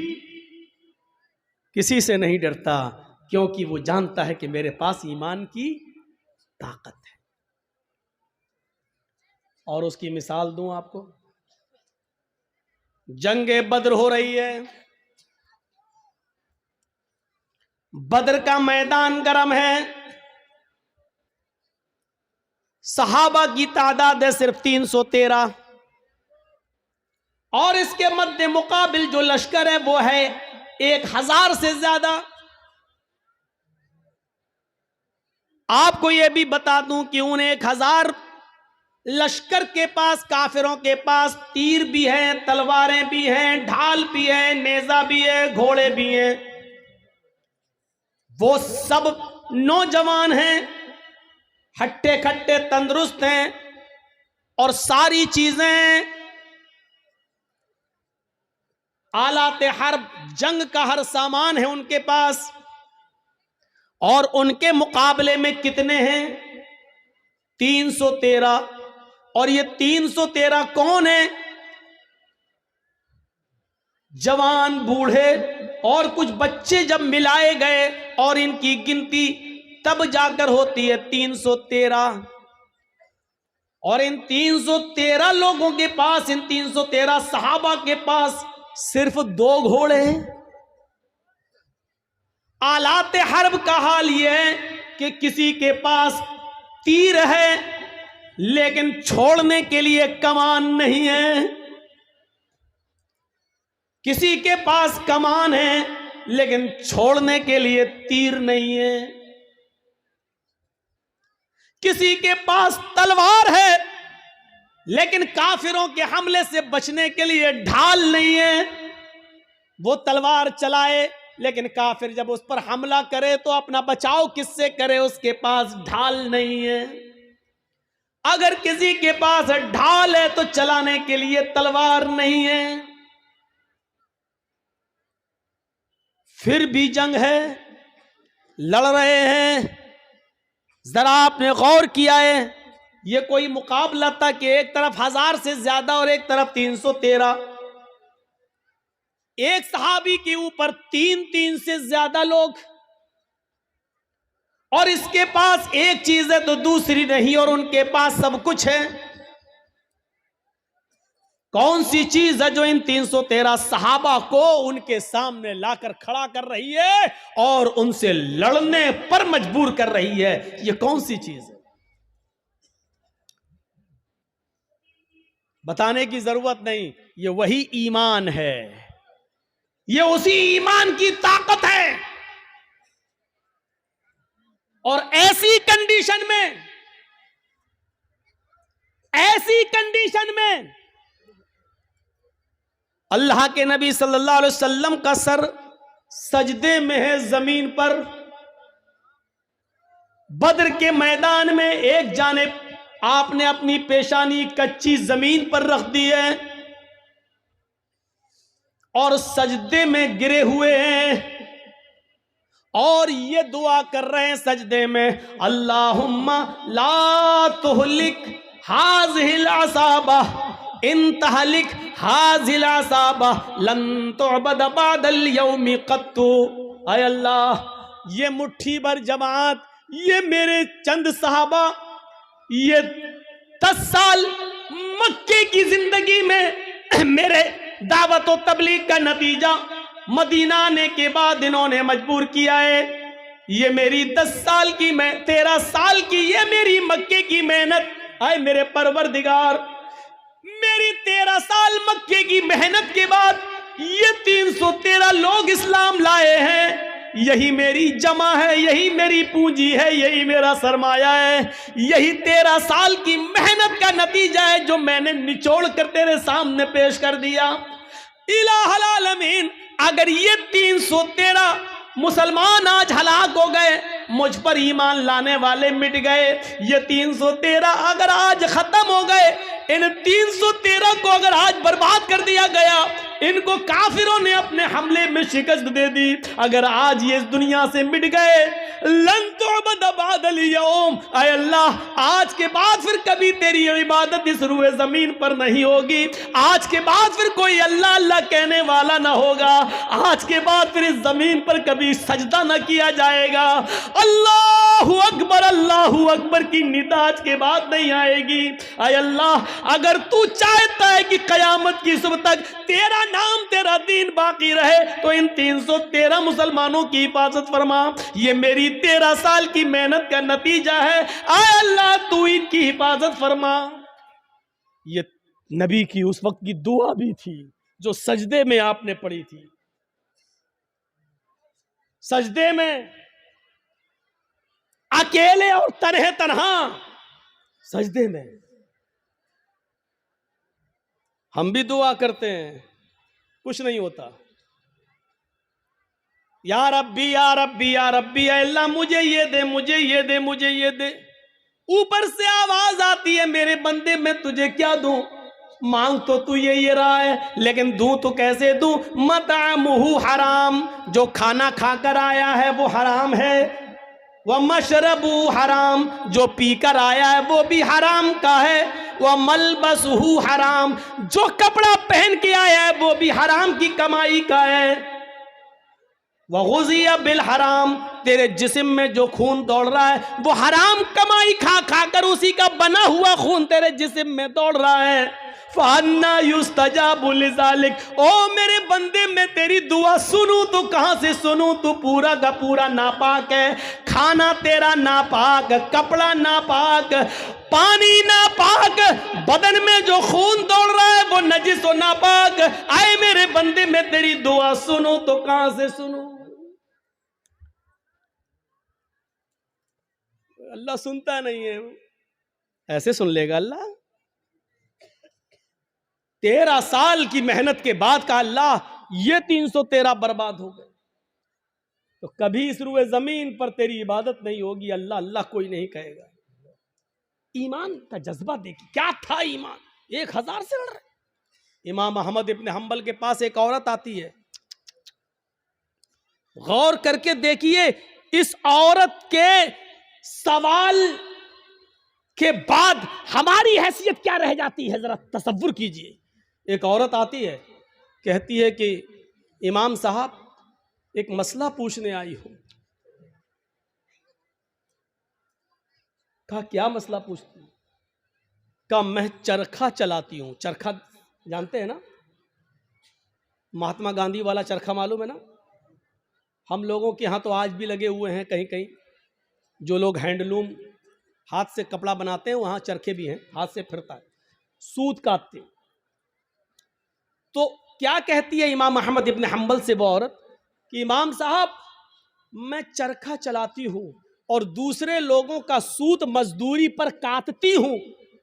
किसी से नहीं डरता, क्योंकि वो जानता है कि मेरे पास ईमान की ताकत है। और उसकी मिसाल दूं आपको, जंगे बद्र हो रही है, बद्र का मैदान गर्म है, सहाबा की तादाद है सिर्फ 313 और इसके मध्य मुकाबिल जो लश्कर है वो है 1000 से ज्यादा। आपको यह भी बता दूं कि उन 1000 लश्कर के पास, काफिरों के पास तीर भी हैं, तलवारें भी हैं, ढाल भी है, नेजा भी है, घोड़े भी हैं। वो सब नौजवान हैं, हट्टे खट्टे तंदुरुस्त हैं और सारी चीजें आलाते हर्ब, जंग का हर सामान है उनके पास। और उनके मुकाबले में कितने हैं? 313। और ये 313 कौन है? जवान, बूढ़े और कुछ बच्चे जब मिलाए गए और इनकी गिनती तब जाकर होती है 313। और इन 313 लोगों के पास, इन 313 सहाबा के पास सिर्फ 2 घोड़े हैं। आलाते हर्ब का हाल यह है कि किसी के पास तीर है लेकिन छोड़ने के लिए कमान नहीं है। किसी के पास कमान है लेकिन छोड़ने के लिए तीर नहीं है, किसी के पास तलवार है लेकिन काफिरों के हमले से बचने के लिए ढाल नहीं है। वो तलवार चलाए लेकिन काफिर जब उस पर हमला करे तो अपना बचाव किससे करे, उसके पास ढाल नहीं है। अगर किसी के पास ढाल है तो चलाने के लिए तलवार नहीं है। फिर भी जंग है, लड़ रहे हैं। जरा आपने गौर किया है, ये कोई मुकाबला था कि एक तरफ 1000 से ज्यादा और एक तरफ 313, एक सहाबी के ऊपर 3 से ज्यादा लोग, और इसके पास एक चीज है तो दूसरी नहीं, और उनके पास सब कुछ है। कौन सी चीज है जो इन 313 सहाबा को उनके सामने लाकर खड़ा कर रही है और उनसे लड़ने पर मजबूर कर रही है? ये कौन सी चीज है? बताने की जरूरत नहीं, ये वही ईमान है। ये उसी ईमान की ताकत है। और ऐसी कंडीशन में अल्लाह के नबी सल्लल्लाहु अलैहि वसल्लम का सर सजदे में है जमीन पर। बद्र के मैदान में एक जानिब आपने अपनी पेशानी कच्ची जमीन पर रख दी है और सजदे में गिरे हुए हैं और ये दुआ कर रहे हैं सजदे में, अल्लाहुम्मा ला तुहलिक हाज़िहिल असाबा इन तहलिक हाज़िल असाबा लन तुअबद बअदल यौमि क़त्तु। ऐ अल्लाह, ये मुट्ठी भर जमात, ये मेरे चंद सहाबा, ये 10 साल मक्के की जिंदगी में मेरे दावत और तबलीग का नतीजा मदीना आने के बाद इन्होंने मजबूर किया है। ये मेरी 10 साल की, मैं 13 साल की, ये मेरी मक्के की मेहनत। आए मेरे परवरदिगार, मेरी 13 साल मक्के की मेहनत के बाद ये 313 लोग इस्लाम लाए हैं। यही मेरी जमा है, यही मेरी पूंजी है, यही मेरा सरमाया है, यही 13 साल की मेहनत का नतीजा है जो मैंने निचोड़ कर तेरे सामने पेश कर दिया। इलाहुल आलमीन, अगर ये 313 मुसलमान आज हलाक हो गए, मुझ पर ईमान लाने वाले मिट गए, ये 313 अगर आज खत्म हो गए, इन 313 को अगर आज बर्बाद कर दिया गया, इनको काफिरों ने अपने हमले में शिकस्त दे दी, अगर आज ये इस दुनिया से मिट गए, लन तुअबद बअदल यौम, ऐ अल्लाह, आज के बाद फिर कभी तेरी इबादत इस रूए जमीन पर नहीं होगी। आज के बाद फिर कोई अल्लाह अल्लाह कहने वाला ना होगा। आज के बाद फिर इस जमीन पर कभी सजदा ना किया जाएगा। अल्लाहु अकबर की निदा आज के बाद नहीं आएगी। ऐ अल्लाह, अगर तू चाहता है कि कयामत की सुबह तक तेरा नाम, तेरा दीन बाकी रहे, तो इन 313 मुसलमानों की हिफाजत फरमा। ये मेरी 13 साल की मेहनत का नतीजा है। ऐ अल्लाह, तू इनकी हिफाजत फरमा। ये नबी की उस वक्त की दुआ भी थी जो सजदे में आपने पढ़ी थी। सजदे में अकेले और तन्हा सजदे में हम भी दुआ करते हैं, कुछ नहीं होता। या रब्बी या रब्बी या रब्बी, अल्लाह मुझे ये दे, मुझे ये दे, मुझे ये दे। ऊपर से आवाज आती है, मेरे बंदे मैं तुझे क्या दूं? मांग तो तू ये रहा है, लेकिन दूं तो कैसे दूं? मतअमुहु हराम, जो खाना खाकर आया है वो हराम है। वह मशरबु हराम, जो पीकर आया है वो भी हराम का है। वह मलबसहु हराम, जो कपड़ा पहन के आया है वो भी हराम की कमाई का है। वह गुज़िया बिल हराम, तेरे जिस्म में जो खून दौड़ रहा है वो हराम कमाई खा खा कर उसी का बना हुआ खून तेरे जिस्म में दौड़ रहा है। फअन्ना युस्तजाबु लिज़ालिक, ओ मेरे बंदे मैं तेरी दुआ सुनूं तो कहां से सुनूं? तू पूरा का पूरा नापाक है, खाना तेरा नापाक, कपड़ा नापाक, पानी नापाक, बदन में जो खून दौड़ रहा है वो नजिस और नापाक। आए मेरे बंदे मैं तेरी दुआ सुनूं तो कहां से सुनूं? अल्लाह सुनता नहीं है, ऐसे सुन लेगा अल्लाह? 13 साल की मेहनत के बाद का अल्लाह ये 313 बर्बाद हो गए। तो कभी इस रुए जमीन पर तेरी इबादत नहीं होगी, अल्लाह अल्लाह कोई नहीं कहेगा। ईमान का जज्बा देखिए, क्या था ईमान, 1000 से लड़ रहे। इमाम अहमद इब्न हंबल के पास एक औरत आती है, गौर करके देखिए इस औरत के सवाल के बाद हमारी हैसियत क्या रह जाती है, जरा तसव्वुर कीजिए। एक औरत आती है, कहती है कि इमाम साहब एक मसला पूछने आई हूं। कहा क्या मसला पूछती? कहा मैं चरखा चलाती हूं। चरखा जानते हैं ना, महात्मा गांधी वाला चरखा मालूम है ना? हम लोगों के यहाँ तो आज भी लगे हुए हैं कहीं कहीं। जो लोग हैंडलूम हाथ से कपड़ा बनाते हैं वहां चरखे भी हैं, हाथ से फिरता है, सूत काटते। तो क्या कहती है इमाम अहमद इब्न हंबल से वो औरत कि इमाम साहब मैं चरखा चलाती हूं और दूसरे लोगों का सूत मजदूरी पर काटती हूं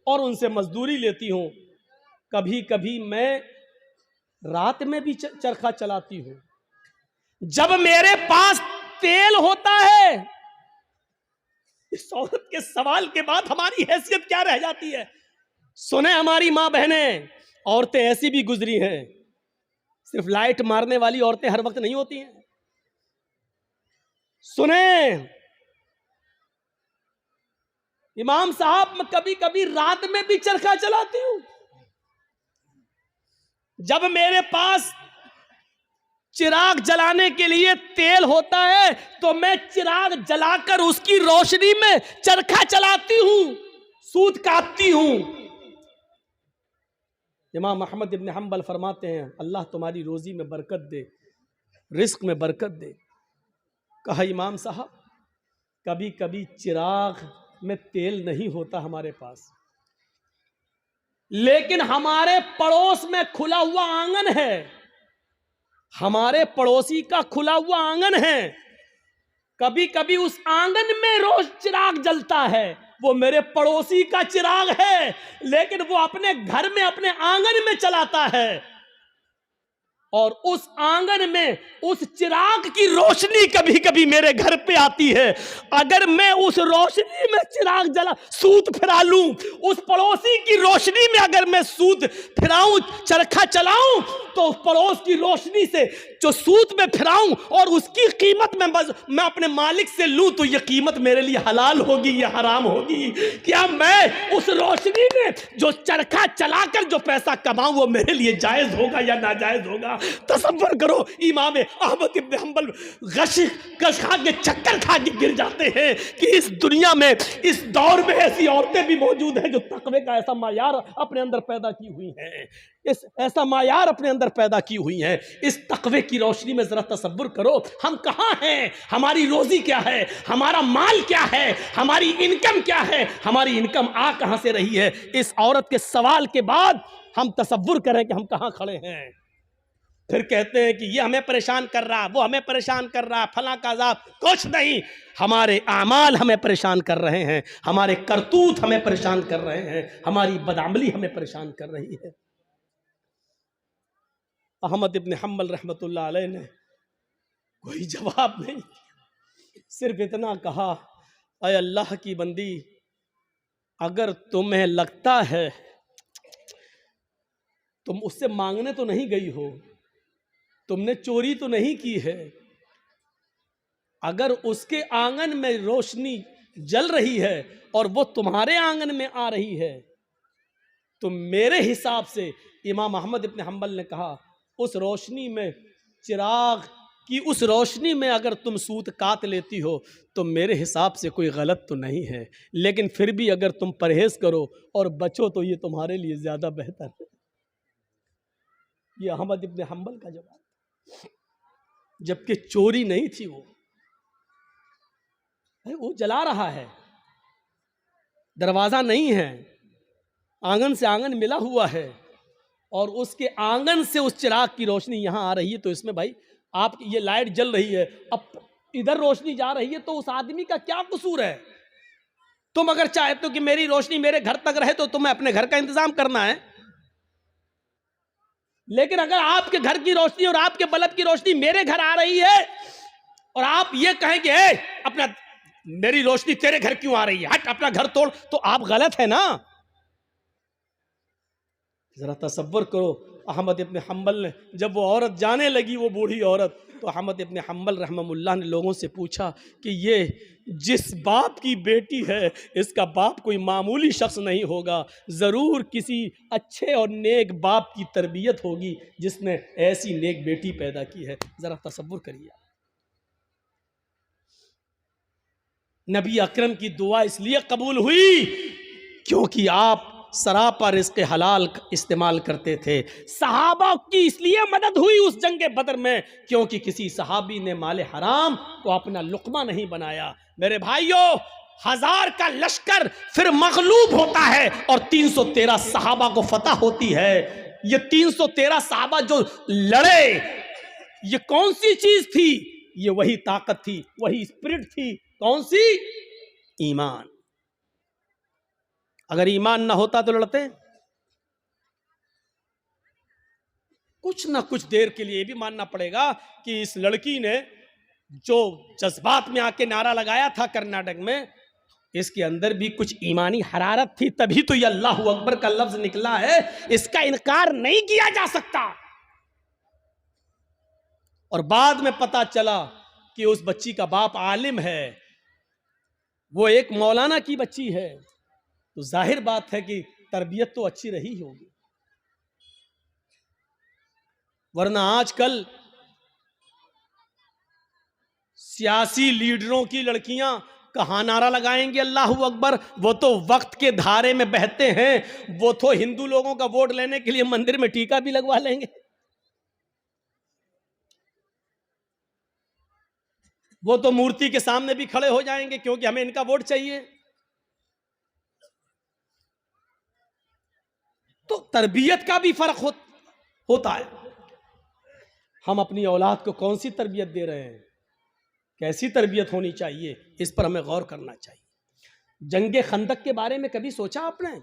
और उनसे मजदूरी लेती हूं। कभी कभी मैं रात में भी चरखा चलाती हूं। जब मेरे पास तेल होता है, इस औरत के सवाल के बाद हमारी हैसियत क्या रह जाती है? सुने हमारी मां बहनें, औरतें ऐसी भी गुजरी हैं, सिर्फ लाइट मारने वाली औरतें हर वक्त नहीं होती हैं। सुने इमाम साहब मैं कभी कभी रात में भी चरखा चलाती हूं। जब मेरे पास चिराग जलाने के लिए तेल होता है तो मैं चिराग जलाकर उसकी रोशनी में चरखा चलाती हूं, सूत काटती हूं। इमाम अहमद इब्न हंबल फरमाते हैं अल्लाह तुम्हारी रोजी में बरकत दे, रिस्क में बरकत दे। कहा इमाम साहब कभी कभी चिराग में तेल नहीं होता हमारे पास, लेकिन हमारे पड़ोस में खुला हुआ आंगन है, हमारे पड़ोसी का खुला हुआ आंगन है। कभी कभी उस आंगन में रोज चिराग जलता है, वो मेरे पड़ोसी का चिराग है, लेकिन वो अपने घर में अपने आंगन में चलाता है और उस आंगन में उस चिराग की रोशनी कभी कभी मेरे घर पे आती है। अगर मैं उस रोशनी में चिराग जला सूत फिरा लूं, उस पड़ोसी की रोशनी में अगर मैं सूत फिराऊं, चरखा चलाऊं, तो पड़ोस की रोशनी से जो सूत में फिराऊं और उसकी कीमत में मैं अपने मालिक से लूं तो यह कीमत मेरे लिए हलाल होगी या हराम होगी? क्या मैं उस रोशनी में जो चरखा चलाकर जो पैसा कमाऊं वो मेरे लिए जायज होगा या नाजायज होगा? तसव्वुर करो इमाम अहमद इब्न हंबल गश खा के चक्कर खा के गिर जाते हैं कि इस दुनिया में इस दौर में ऐसी औरतें भी मौजूद हैं जो तकवे का ऐसा मायार अपने अंदर पैदा की हुई हैं, ऐसा मायार अपने अंदर पैदा की हुई हैं। इस तकवे की रोशनी में जरा तसव्वुर करो हम कहाँ हैं, हमारी रोजी क्या है, हमारा माल क्या है, हमारी इनकम क्या है, हमारी इनकम आ कहाँ से रही है। इस औरत के सवाल के बाद हम तसव्वुर करें कि हम कहाँ खड़े हैं। फिर कहते हैं कि ये हमें परेशान कर रहा, वो हमें परेशान कर रहा, फला का अज़ाब। कुछ नहीं, हमारे आमाल हमें परेशान कर रहे हैं, हमारे करतूत हमें परेशान कर रहे हैं, हमारी बदअमली हमें परेशान कर रही है। अहमद इब्न हंबल रहमतुल्लाह अलैह ने कोई जवाब नहीं, सिर्फ इतना कहा, अय अल्लाह की बंदी, अगर तुम्हें लगता है, तुम उससे मांगने तो नहीं गई हो, तुमने चोरी तो नहीं की है, अगर उसके आंगन में रोशनी जल रही है और वो तुम्हारे आंगन में आ रही है, तो मेरे हिसाब से इमाम अहमद इब्न हंबल ने कहा उस रोशनी में चिराग कि उस रोशनी में अगर तुम सूत काट लेती हो तो मेरे हिसाब से कोई गलत तो नहीं है, लेकिन फिर भी अगर तुम परहेज करो और बचो तो ये तुम्हारे लिए ज़्यादा बेहतर है। ये अहमद इब्न हम्बल का जवाब, जबकि चोरी नहीं थी वो जला रहा है, दरवाज़ा नहीं है, आंगन से आंगन मिला हुआ है और उसके आंगन से उस चिराग की रोशनी यहाँ आ रही है, तो इसमें भाई आप ये लाइट जल रही है, अब इधर रोशनी जा रही है, तो उस आदमी का क्या कसूर है? तुम अगर चाहते हो कि मेरी रोशनी मेरे घर तक रहे तो तुम्हें अपने घर का इंतजाम करना है, लेकिन अगर आपके घर की रोशनी और आपके बल्ब की रोशनी मेरे घर आ रही है और आप ये कहें कि अपना मेरी रोशनी तेरे घर क्यों आ रही है, हट अपना घर तोड़, तो आप गलत है ना। जरा तसव्वुर करो, अहमद इब्न हम्बल ने जब वो औरत जाने लगी, वो बूढ़ी औरत, तो अहमद इब्न हम्बल रहमहुल्लाह ने लोगों से पूछा कि ये जिस बाप की बेटी है, इसका बाप कोई मामूली शख्स नहीं होगा, ज़रूर किसी अच्छे और नेक बाप की तरबियत होगी जिसने ऐसी नेक बेटी पैदा की है। ज़रा तसव्वुर करिए, नबी अकरम की दुआ इसलिए कबूल हुई क्योंकि आप सरापा रिज़्क़ हलाल इस्तेमाल करते थे। सहाबा की इसलिए मदद हुई उस जंगे बदर में क्योंकि किसी सहाबी ने माले हराम को अपना लुक़मा नहीं बनाया। मेरे भाइयों, 1000 का लश्कर फिर मगलूब होता है और 313 सहाबा को फतह होती है। ये 313 सहाबा जो लड़े, ये कौन सी चीज थी? ये वही ताकत थी, वही स्पिरिट थी। कौन सी? ईमान। अगर ईमान ना होता तो लड़ते? कुछ ना कुछ देर के लिए भी मानना पड़ेगा कि इस लड़की ने जो जज्बात में आके नारा लगाया था कर्नाटक में, इसके अंदर भी कुछ ईमानी हरारत थी, तभी तो ये अल्लाह अकबर का लफ्ज निकला है। इसका इनकार नहीं किया जा सकता। और बाद में पता चला कि उस बच्ची का बाप आलिम है, वो एक मौलाना की बच्ची है, तो जाहिर बात है कि तरबियत तो अच्छी रही होगी। वरना आजकल सियासी लीडरों की लड़कियां कहाँ नारा लगाएंगे अल्लाह अकबर? वो तो वक्त के धारे में बहते हैं, वो तो हिंदू लोगों का वोट लेने के लिए मंदिर में टीका भी लगवा लेंगे, वो तो मूर्ति के सामने भी खड़े हो जाएंगे क्योंकि हमें इनका वोट चाहिए। तो तरबियत का भी फर्क होता है। हम अपनी औलाद को कौन सी तरबियत दे रहे हैं, कैसी तरबियत होनी चाहिए, इस पर हमें गौर करना चाहिए। जंगे खंदक के बारे में कभी सोचा आपने?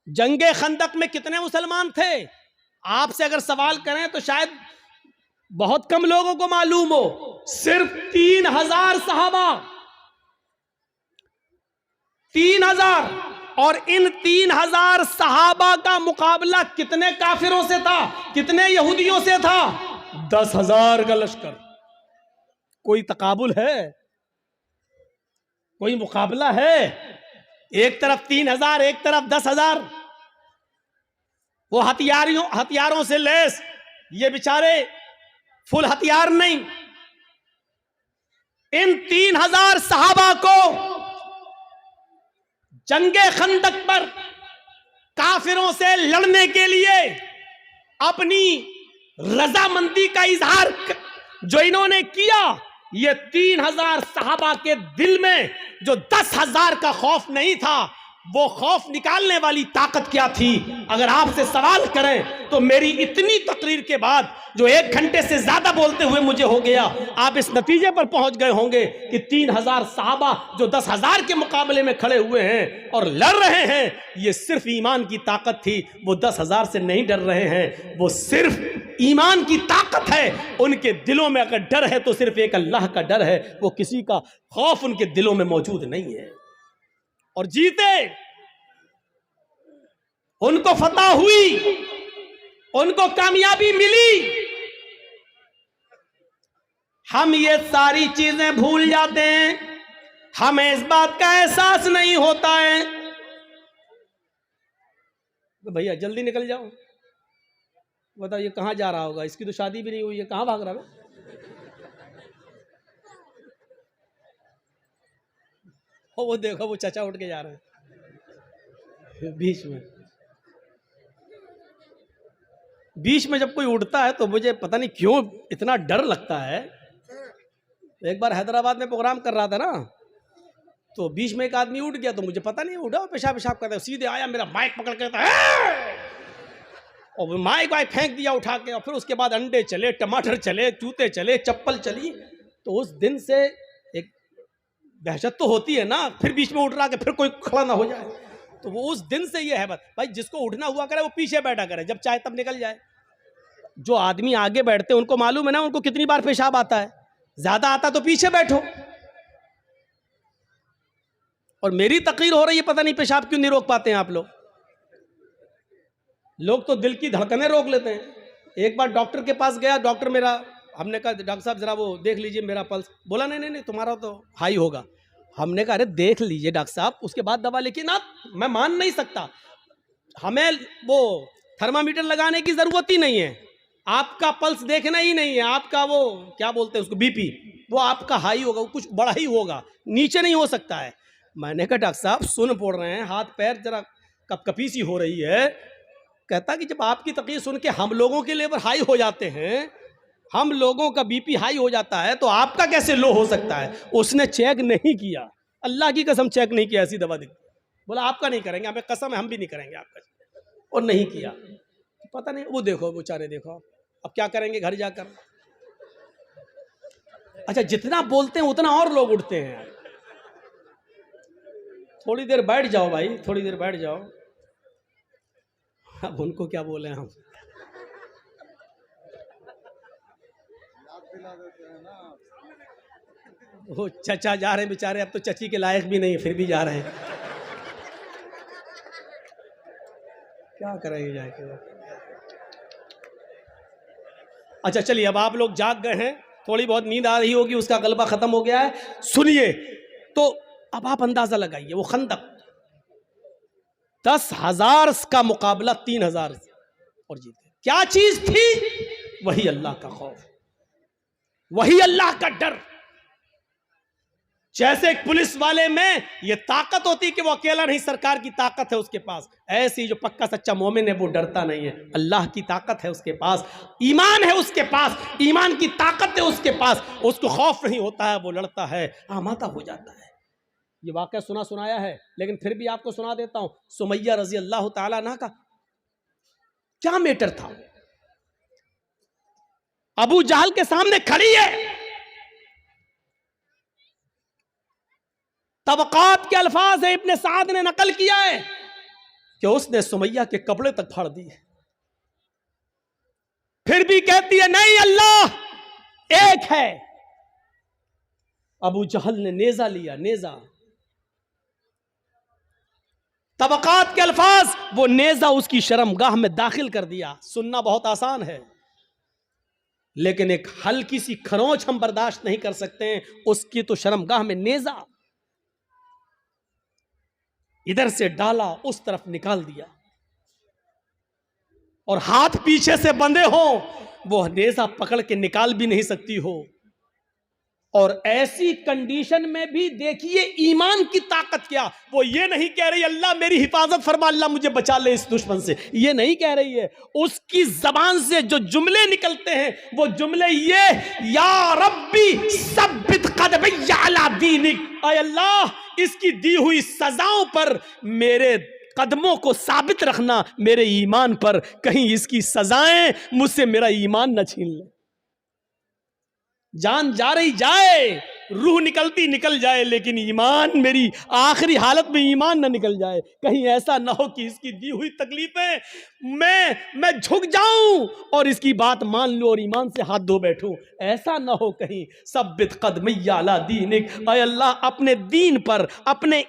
जंगे खंदक में कितने मुसलमान थे? आपसे अगर सवाल करें तो शायद बहुत कम लोगों को मालूम हो। सिर्फ 3000 सहाबा, 3000, और इन 3000 सहाबा का मुकाबला कितने काफिरों से था, कितने यहूदियों से था? 10,000 का लश्कर। कोई तकाबुल है? कोई मुकाबला है? एक तरफ 3000, एक तरफ 10,000, वो हथियारों से लैस, ये बेचारे फुल हथियार नहीं। इन 3000 सहाबा को जंगे खंदक पर काफिरों से लड़ने के लिए अपनी रजामंदी का इजहार जो इन्होंने किया, ये 3000 सहाबा के दिल में जो 10,000 का खौफ नहीं था, वो खौफ निकालने वाली ताकत क्या थी? अगर आपसे सवाल करें तो मेरी इतनी तकरीर के बाद जो 1 घंटे से ज्यादा बोलते हुए मुझे हो गया, आप इस नतीजे पर पहुंच गए होंगे कि 3000 सहाबा जो 10,000 के मुकाबले में खड़े हुए हैं और लड़ रहे हैं, ये सिर्फ ईमान की ताकत थी। वो 10,000 से नहीं डर रहे हैं, वो सिर्फ ईमान की ताकत है। उनके दिलों में अगर डर है तो सिर्फ एक अल्लाह का डर है, वो किसी का खौफ उनके दिलों में मौजूद नहीं है। और जीते, उनको फतह हुई, उनको कामयाबी मिली। हम ये सारी चीजें भूल जाते हैं, हमें इस बात का एहसास नहीं होता है। तो भैया जल्दी निकल जाओ, बताओ ये कहाँ जा रहा होगा? इसकी तो शादी भी नहीं हुई है, कहाँ भाग रहा है? और वो देखो वो चचा उठ के जा रहे हैं बीच में जब कोई उठता है तो मुझे पता नहीं क्यों इतना डर लगता है। एक बार हैदराबाद में प्रोग्राम कर रहा था ना, तो बीच में एक आदमी उठ गया, तो मुझे पता नहीं उठा, पेशाब पेशाब करता सीधे आया, मेरा माइक पकड़ के और माइक वाइक फेंक दिया उठा के, और फिर उसके बाद अंडे चले, टमाटर चले, जूते चले, चप्पल चली। तो उस दिन से एक दहशत तो होती है ना, फिर बीच में उठ रहा कि फिर कोई खड़ा ना हो जाए। तो वो उस दिन से ये है बस भाई, जिसको उठना हुआ करे वो पीछे बैठा करे, जब चाहे तब निकल जाए। जो आदमी आगे बैठते हैं उनको मालूम है ना उनको कितनी बार पेशाब आता है, ज्यादा आता तो पीछे बैठो। और मेरी तकरीर हो रही है, पता नहीं पेशाब क्यों नहीं रोक पाते हैं आप लोग। लोग तो दिल की धड़कनें रोक लेते हैं। एक बार डॉक्टर के पास गया, डॉक्टर मेरा, हमने कहा डॉक्टर साहब जरा वो देख लीजिए मेरा पल्स। बोला नहीं नहीं नहीं तुम्हारा तो हाई होगा। हमने कहा अरे देख लीजिए डॉक्टर साहब, उसके बाद दवा। लेकिन आप, मैं मान नहीं सकता, हमें वो थर्मामीटर लगाने की जरूरत ही नहीं है, आपका पल्स देखना ही नहीं है, आपका वो क्या बोलते हैं उसको, बीपी, वो आपका हाई होगा, वो कुछ बड़ा ही होगा, नीचे नहीं हो सकता है। मैंने कहा डॉक्टर साहब सुन पड़ रहे हैं, हाथ पैर जरा कपकपी सी हो रही है। कहता कि जब आपकी तकलीफ सुन के हम लोगों के लेवल हाई हो जाते हैं, हम लोगों का बीपी हाई हो जाता है, तो आपका कैसे लो हो सकता है। उसने चेक नहीं किया, अल्लाह की कसम चेक नहीं किया, ऐसी दवा दी। बोला आपका नहीं करेंगे, हमें कसम है हम भी नहीं करेंगे आपका, और नहीं किया। पता नहीं, वो देखो बेचारे, देखो अब क्या करेंगे घर जाकर। अच्छा जितना बोलते हैं उतना और लोग उठते हैं। थोड़ी देर बैठ जाओ भाई, थोड़ी देर बैठ जाओ। अब उनको क्या बोले हम। वो चचा जा रहे हैं बेचारे, अब तो चची के लायक भी नहीं है, फिर भी जा रहे हैं। क्या करेंगे जाके। अच्छा चलिए, अब आप लोग जाग गए हैं, थोड़ी बहुत नींद आ रही होगी, उसका गलबा खत्म हो गया है। सुनिए, तो अब आप अंदाजा लगाइए, वो खंदक 10,000 का मुकाबला 3,000 और जीत गए। क्या चीज थी? वही अल्लाह का खौफ, वही अल्लाह का डर। जैसे एक पुलिस वाले में ये ताकत होती कि वो अकेला नहीं, सरकार की ताकत है उसके पास, ऐसी जो पक्का सच्चा मोमिन है वो डरता नहीं है, अल्लाह की ताकत है उसके पास, ईमान है उसके पास, ईमान की ताकत है उसके पास, उसको खौफ नहीं होता है, वो लड़ता है, आमादा हो जाता है। ये वाकया सुनाया है, लेकिन फिर भी आपको सुना देता हूं। सुमैया रजी अल्लाह ताला अन्हा का क्या मैटर था। अबू जहल के सामने खड़ी है, तबकात के अल्फाज है, इब्ने साद ने नकल किया है कि उसने सुमैया के कपड़े तक फाड़ दिए, फिर भी कहती है नहीं अल्लाह एक है। अबू जहल ने नेजा लिया, नेजा, तबकात के अल्फाज, वो नेजा उसकी शर्मगाह में दाखिल कर दिया। सुनना बहुत आसान है, लेकिन एक हल्की सी खरोंच हम बर्दाश्त नहीं कर सकते हैं, उसकी तो शर्मगाह में नेजा, इधर से डाला उस तरफ निकाल दिया, और हाथ पीछे से बंधे हो, वो नेजा पकड़ के निकाल भी नहीं सकती हो। और ऐसी कंडीशन में भी देखिए ईमान की ताकत क्या, वो ये नहीं कह रही अल्लाह मेरी हिफाजत फरमा, अल्लाह मुझे बचा ले इस दुश्मन से, ये नहीं कह रही है। उसकी जबान से जो जुमले निकलते हैं वो जुमले ये, या रब्बी सब्बित कदमी अला दीनिक, ऐ अल्लाह इसकी दी हुई सजाओं पर मेरे कदमों को साबित रखना, मेरे ईमान पर, कहीं इसकी सजाएं मुझसे मेरा ईमान न छीन ले। जान जा रही जाए, रूह निकलती निकल जाए, लेकिन ईमान, मेरी आखिरी हालत में ईमान न निकल जाए। कहीं ऐसा ना हो कि इसकी दी हुई तकलीफें मैं झुक जाऊं और इसकी बात मान लूं और ईमान से हाथ धो बैठूं, ऐसा ना हो कहीं। सब्बित कदमी अला दीनिक, ऐ अल्लाह अपने दीन पर, अपने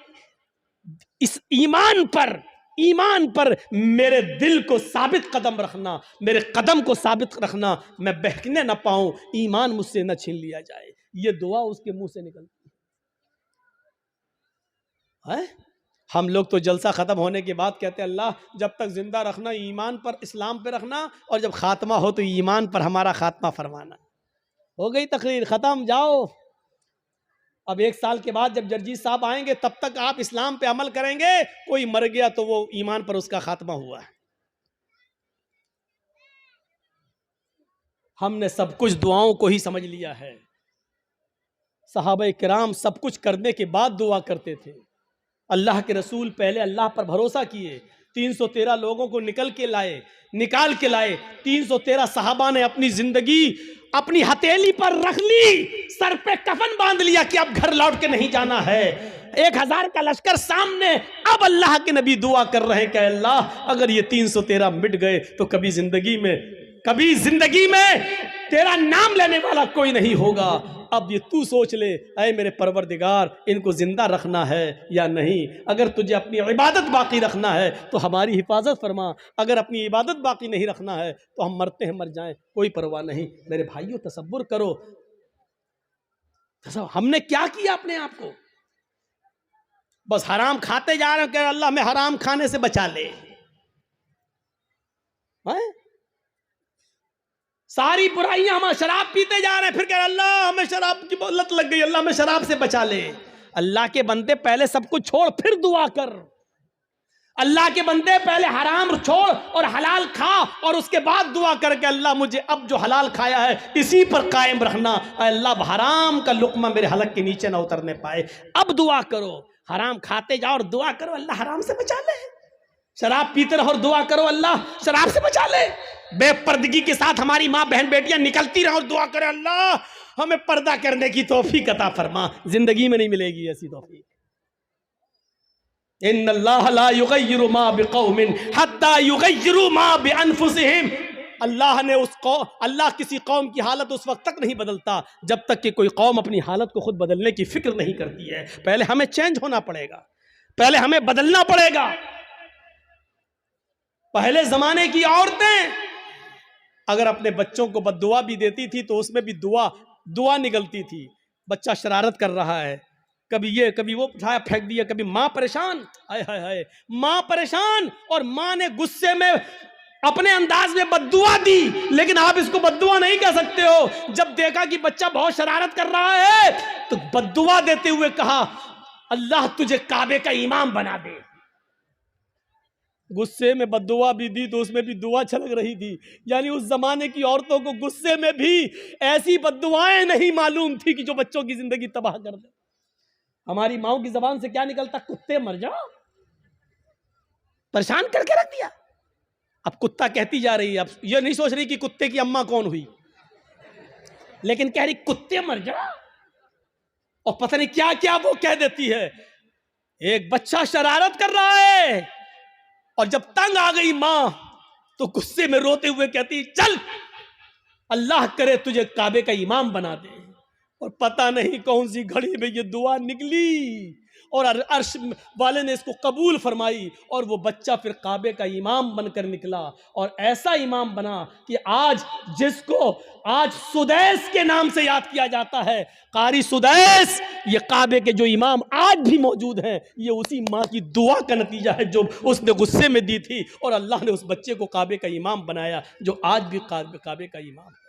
इस ईमान पर मेरे दिल को साबित कदम रखना, मेरे कदम को साबित रखना, मैं बहकने ना पाऊं, ईमान मुझसे न छीन लिया जाए। ये दुआ उसके मुंह से निकलती है। हम लोग तो जलसा खत्म होने के बाद कहते हैं अल्लाह जब तक जिंदा रखना ईमान पर, इस्लाम पे रखना, और जब खात्मा हो तो ईमान पर हमारा खात्मा फरमाना। हो गई तकरीर खत्म, जाओ। अब 1 साल के बाद जब जर्जी साहब आएंगे तब तक आप इस्लाम पे अमल करेंगे, कोई मर गया तो वो ईमान पर उसका खात्मा हुआ है। हमने सब कुछ दुआओं को ही समझ लिया है। सहाबा किराम सब कुछ करने के बाद दुआ करते थे। अल्लाह के रसूल पहले अल्लाह पर भरोसा किए, 313 लोगों को निकाल के लाए। 313 सहाबा ने अपनी जिंदगी अपनी हथेली पर रख ली, सर पे कफन बांध लिया कि अब घर लौट के नहीं जाना है। 1000 का लश्कर सामने, अब अल्लाह के नबी दुआ कर रहे हैं कि अल्लाह अगर ये 313 मिट गए तो कभी जिंदगी में तेरा नाम लेने वाला कोई नहीं होगा। अब ये तू सोच ले, ऐ मेरे परवरदिगार, इनको जिंदा रखना है या नहीं। अगर तुझे अपनी इबादत बाकी रखना है तो हमारी हिफाजत फरमा, अगर अपनी इबादत बाकी नहीं रखना है तो हम मरते हैं मर जाएं, कोई परवाह नहीं। मेरे भाइयों तसव्वुर करो हमने क्या किया अपने आप को। बस हराम खाते जा रहे हैं कि अल्लाह हमें हराम खाने से बचा ले। सारी बुराइयां, हम शराब पीते जा रहे हैं, फिर कह अल्लाह हमें शराब की लत लग गई, अल्लाह हमें शराब से बचा ले। अल्लाह के बंदे पहले सब कुछ छोड़ फिर दुआ कर। अल्लाह के बंदे पहले हराम छोड़ और हलाल खा और उसके बाद दुआ कर के अल्लाह मुझे अब जो हलाल खाया है इसी पर कायम रखना। अल्लाह हराम का लुकमा मेरे हलक के नीचे ना उतरने पाए। अब दुआ करो, हराम खाते जाओ और दुआ करो अल्लाह हराम से बचा ले। शराब पीते रहो और दुआ करो अल्लाह शराब से बचा ले। बेपर्दगी के साथ हमारी माँ बहन बेटियां निकलती रहो और दुआ करे अल्लाह हमें पर्दा करने की तौफीक अता फरमा। जिंदगी में नहीं मिलेगी ऐसी तौफीक। इन्नल्लाह ला युगय्यिरु मा बिकौमिन हत्ता युगय्यिरु मा बिअनफुसिहिम। अल्लाह किसी कौम की हालत उस वक्त तक नहीं बदलता जब तक कि कोई कौम अपनी हालत को खुद बदलने की फिक्र नहीं करती है। पहले हमें चेंज होना पड़ेगा, पहले हमें बदलना पड़ेगा। पहले जमाने की औरतें अगर अपने बच्चों को बद्दुआ भी देती थी तो उसमें भी दुआ निकलती थी। बच्चा शरारत कर रहा है, कभी ये कभी वो उठाया फेंक दिया, कभी माँ परेशान, हाय हाय हाय माँ परेशान, और माँ ने गुस्से में अपने अंदाज में बद्दुआ दी। लेकिन आप इसको बद्दुआ नहीं कह सकते हो। जब देखा कि बच्चा बहुत शरारत कर रहा है तो बद्दुआ देते हुए कहा अल्लाह तुझे काबे का इमाम बना दे। गुस्से में बद्दुआ भी दी तो उसमें भी दुआ छलक रही थी। यानी उस जमाने की औरतों को गुस्से में भी ऐसी बद्दुआएं नहीं मालूम थी कि जो बच्चों की जिंदगी तबाह कर दे। हमारी माओ की जबान से क्या निकलता, कुत्ते मर जाओ, परेशान करके रख दिया। अब कुत्ता कहती जा रही है, अब ये नहीं सोच रही कि कुत्ते की अम्मा कौन हुई, लेकिन कह रही कुत्ते मर जाओ, और पता नहीं क्या क्या वो कह देती है। एक बच्चा शरारत कर रहा है और जब तंग आ गई मां तो गुस्से में रोते हुए कहती चल अल्लाह करे तुझे काबे का इमाम बना दे। और पता नहीं कौन सी घड़ी में ये दुआ निकली और अर्श वाले ने इसको कबूल फरमाई और वो बच्चा फिर काबे का इमाम बनकर निकला। और ऐसा इमाम बना कि आज जिसको आज सुदैस के नाम से याद किया जाता है, कारी सुदैस, ये काबे के जो इमाम आज भी मौजूद हैं, ये उसी माँ की दुआ का नतीजा है जो उसने गुस्से में दी थी और अल्लाह ने उस बच्चे को काबे का इमाम बनाया जो आज भी काबे का इमाम है।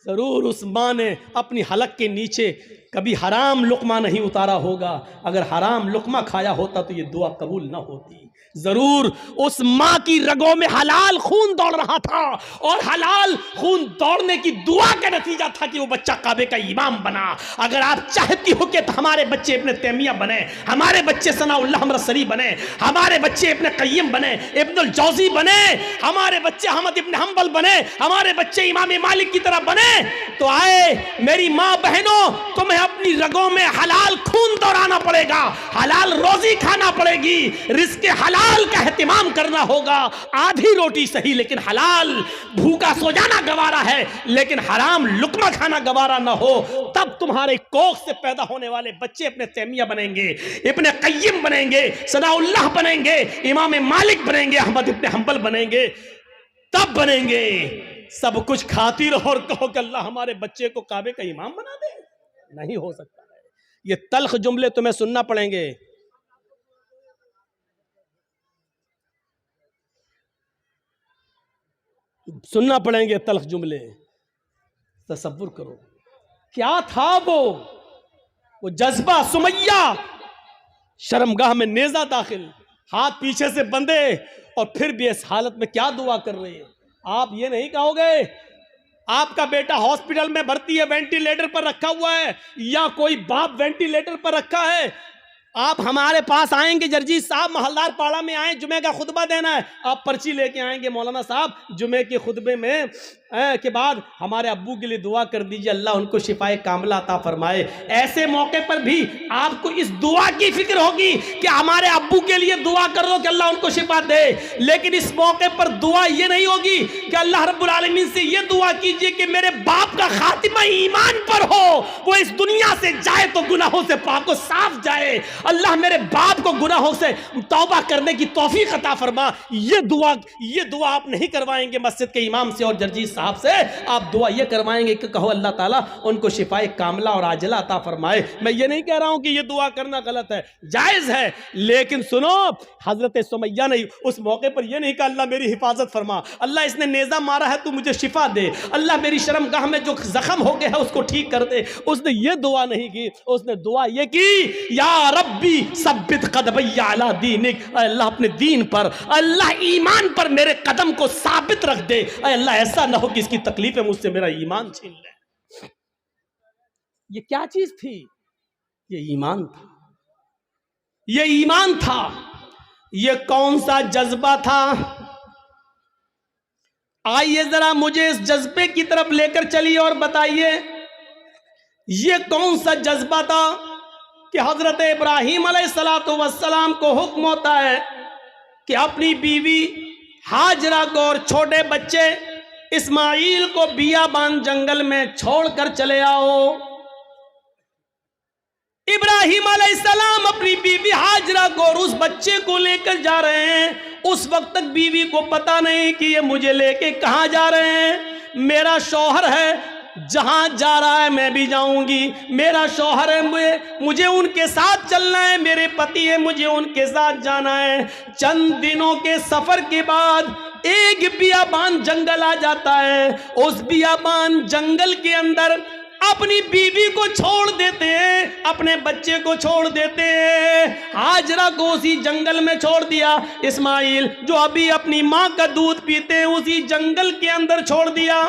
जरूर उस माँ ने अपनी हलक के नीचे कभी हराम लुकमा नहीं उतारा होगा। अगर हराम लुकमा खाया होता तो ये दुआ कबूल ना होती। जरूर उस माँ की रगों में हलाल खून दौड़ रहा था और हलाल खून दौड़ने की दुआ का नतीजा था कि वो बच्चा काबे का इमाम बना। अगर आप चाहती हो कि तो हमारे बच्चे इब्न तैमिया बने, हमारे बच्चे सनाउल्लाह हमरसरी बने, हमारे बच्चे इब्न क़य्यिम बने, इब्नुल जौज़ी बने, हमारे बच्चे अहमद इब्न हंबल बने, हमारे बच्चे इमाम मालिक की तरह बने, तो आए मेरी माँ बहनों, तुम्हें अपनी रगों में हलाल खून दौड़ाना पड़ेगा, हलाल रोजी खाना पड़ेगी, रिज़्क़ हलाल का एहतिमाम करना होगा। आधी रोटी सही लेकिन हलाल, भूखा सो जाना गवारा है लेकिन हराम लुकमा खाना गवारा ना हो, तब तुम्हारे कोख से पैदा होने वाले बच्चे इब्न तैमिया बनेंगे, इब्न क़य्यिम बनेंगे, सनाउल्लाह बनेंगे, इमाम मालिक बनेंगे, अहमद इब्न हंबल बनेंगे, तब बनेंगे। सब कुछ खाती रहो और कहो कि अल्लाह हमारे बच्चे को काबे का इमाम बना दे, नहीं हो सकता है। ये तल्ख जुमले तुम्हें सुनना पड़ेंगे। सुनना पड़ेंगे तल्ख जुमले। तसव्वुर करो क्या था वो जज्बा। सुमैया शर्मगाह में नेजा दाखिल, हाथ पीछे से बंधे, और फिर भी इस हालत में क्या दुआ कर रही है। आप ये नहीं कहोगे आपका बेटा हॉस्पिटल में भर्ती है, वेंटिलेटर पर रखा हुआ है, या कोई बाप वेंटिलेटर पर रखा है, आप हमारे पास आएंगे, जर्जी साहब महलदार पाड़ा में आए, जुमे का खुतबा देना है, आप पर्ची लेके आएंगे, मौलाना साहब जुमे के खुतबे में के बाद हमारे अब्बू के लिए दुआ कर दीजिए, अल्लाह उनको शिफाए कामिला अता फरमाए। ऐसे मौके पर भी आपको इस दुआ की फिक्र होगी कि हमारे अब्बू के लिए दुआ कर दो कि अल्लाह उनको शिफा दे, लेकिन इस मौके पर दुआ ये नहीं होगी कि अल्लाह रब्बुल आलमीन से ये दुआ कीजिए कि मेरे बाप का खातिमा ईमान पर हो, वो इस दुनिया से जाए तो गुनाहों से पाक साफ जाए, अल्लाह मेरे बाप को गुनाहों से तौबा करने की तौफीक अता फरमा। ये दुआ आप नहीं करवाएंगे मस्जिद के इमाम से और जर्जी साहब से, आप दुआ ये करवाएंगे कि कहो अल्लाह ताला उनको शिफाए कामिला और आजिला अता फरमाए। मैं ये नहीं कह रहा हूं कि ये दुआ करना गलत है, जायज है, लेकिन सुनो हजरत सुमैया ने उस मौके पर ये नहीं कहा अल्लाह मेरी हिफाजत फरमा, अल्लाह इसने नेजा मारा है तू मुझे शिफा दे, अल्लाह मेरी शर्मगाह में जो जख्म हो गया है उसको ठीक कर दे। उसने ये दुआ नहीं की, उसने दुआ ये की या रब्बी सब्बित कदमैया अला दीनिक, अल्लाह अपने दीन पर, अल्लाह ईमान पर मेरे कदम को साबित रख दे, अल्लाह ऐसा ना हो कि इसकी तकलीफें मुझसे मेरा ईमान छीन ले। ये क्या चीज थी? ये ईमान था, ये ईमान था। ये कौन सा जज्बा था? आइए जरा मुझे इस जज्बे की तरफ लेकर चलिए और बताइए ये कौन सा जज्बा था कि हजरत इब्राहीम अलैहिस्सलातु वस्सलाम को हुक्म होता है कि अपनी बीवी हाजरा को और छोटे बच्चे इस्माइल को बियाबान जंगल में छोड़कर चले आओ। इब्राहीम अलैहिस्सलाम अपनी बीवी हाजरा को और उस बच्चे को लेकर जा रहे हैं। उस वक्त तक बीवी को पता नहीं कि ये मुझे लेके कहां जा रहे हैं। मेरा शौहर है, जहां जा रहा है मैं भी जाऊंगी, मेरा शौहर है, मुझे उनके साथ चलना है, मेरे पति है, मुझे उनके साथ जाना है। चंद दिनों के सफर के बाद एक बियाबान जंगल आ जाता है। उस बियाबान जंगल के अंदर अपनी बीवी को छोड़ देते हैं, अपने बच्चे को छोड़ देते हैं। हाजरा को उसी जंगल में छोड़ दिया। इस्माइल जो अभी अपनी मां का दूध पीते हैं उसी जंगल के अंदर छोड़ दिया।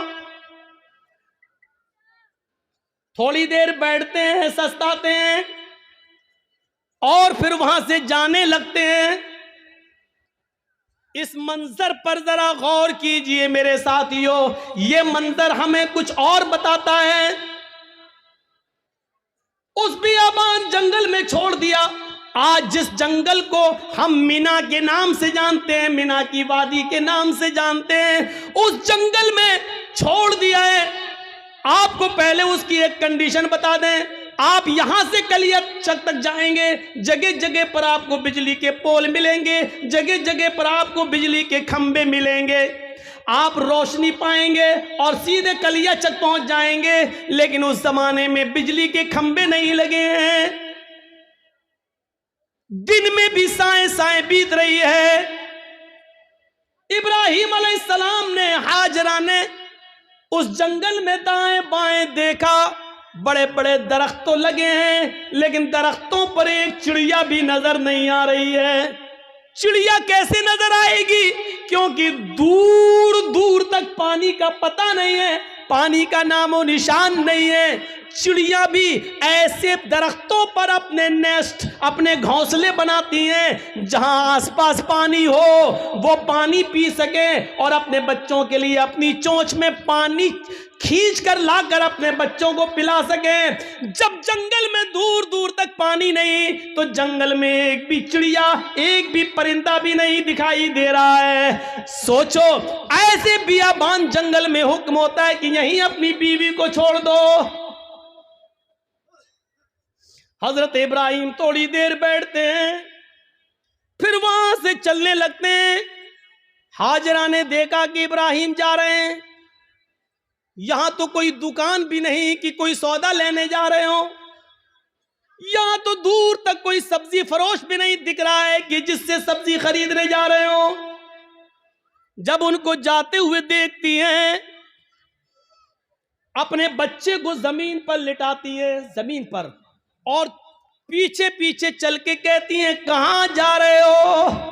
थोड़ी देर बैठते हैं, सस्ताते हैं और फिर वहां से जाने लगते हैं। इस मंजर पर जरा गौर कीजिए मेरे साथियों, ये मंजर हमें कुछ और बताता है। उस बियाबान जंगल में छोड़ दिया। आज जिस जंगल को हम मीना के नाम से जानते हैं, मीना की वादी के नाम से जानते हैं, उस जंगल में छोड़ दिया है। आपको पहले उसकी एक कंडीशन बता दें, आप यहां से कलियाचक तक जाएंगे, जगह जगह पर आपको बिजली के पोल मिलेंगे, जगह जगह पर आपको बिजली के खंबे मिलेंगे, आप रोशनी पाएंगे और सीधे कलियाचक पहुंच जाएंगे। लेकिन उस जमाने में बिजली के खंबे नहीं लगे हैं, दिन में भी साएं साएं बीत रही है। इब्राहीम अलैहिस्सलाम ने, हाजरा ने उस जंगल में दाएं बाएं देखा, बड़े बड़े दरख्त तो लगे हैं लेकिन दरख्तों पर एक चिड़िया भी नजर नहीं आ रही है। चिड़िया कैसे नजर आएगी? क्योंकि दूर दूर तक पानी का पता नहीं है, पानी का नामो निशान नहीं है। चिड़िया भी ऐसे दरख्तों पर अपने नेस्ट, अपने घोंसले बनाती हैं जहां आसपास पानी हो, वो पानी पी सके और अपने बच्चों के लिए अपनी चोंच में पानी खींच कर लाकर अपने बच्चों को पिला सके। जब जंगल में दूर दूर तक पानी नहीं तो जंगल में एक भी चिड़िया, एक भी परिंदा भी नहीं दिखाई दे रहा है। सोचो, ऐसे बियाबान जंगल में हुक्म होता है कि यहीं अपनी बीवी को छोड़ दो। हजरत इब्राहिम थोड़ी देर बैठते हैं, फिर वहां से चलने लगते हैं। हाजरा ने देखा कि इब्राहिम जा रहे हैं, यहां तो कोई दुकान भी नहीं कि कोई सौदा लेने जा रहे हो, यहां तो दूर तक कोई सब्जी फरोश भी नहीं दिख रहा है कि जिससे सब्जी खरीदने जा रहे हो। जब उनको जाते हुए देखती हैं अपने बच्चे को जमीन पर लिटाती है, जमीन पर, और पीछे पीछे चल के कहती हैं कहां जा रहे हो।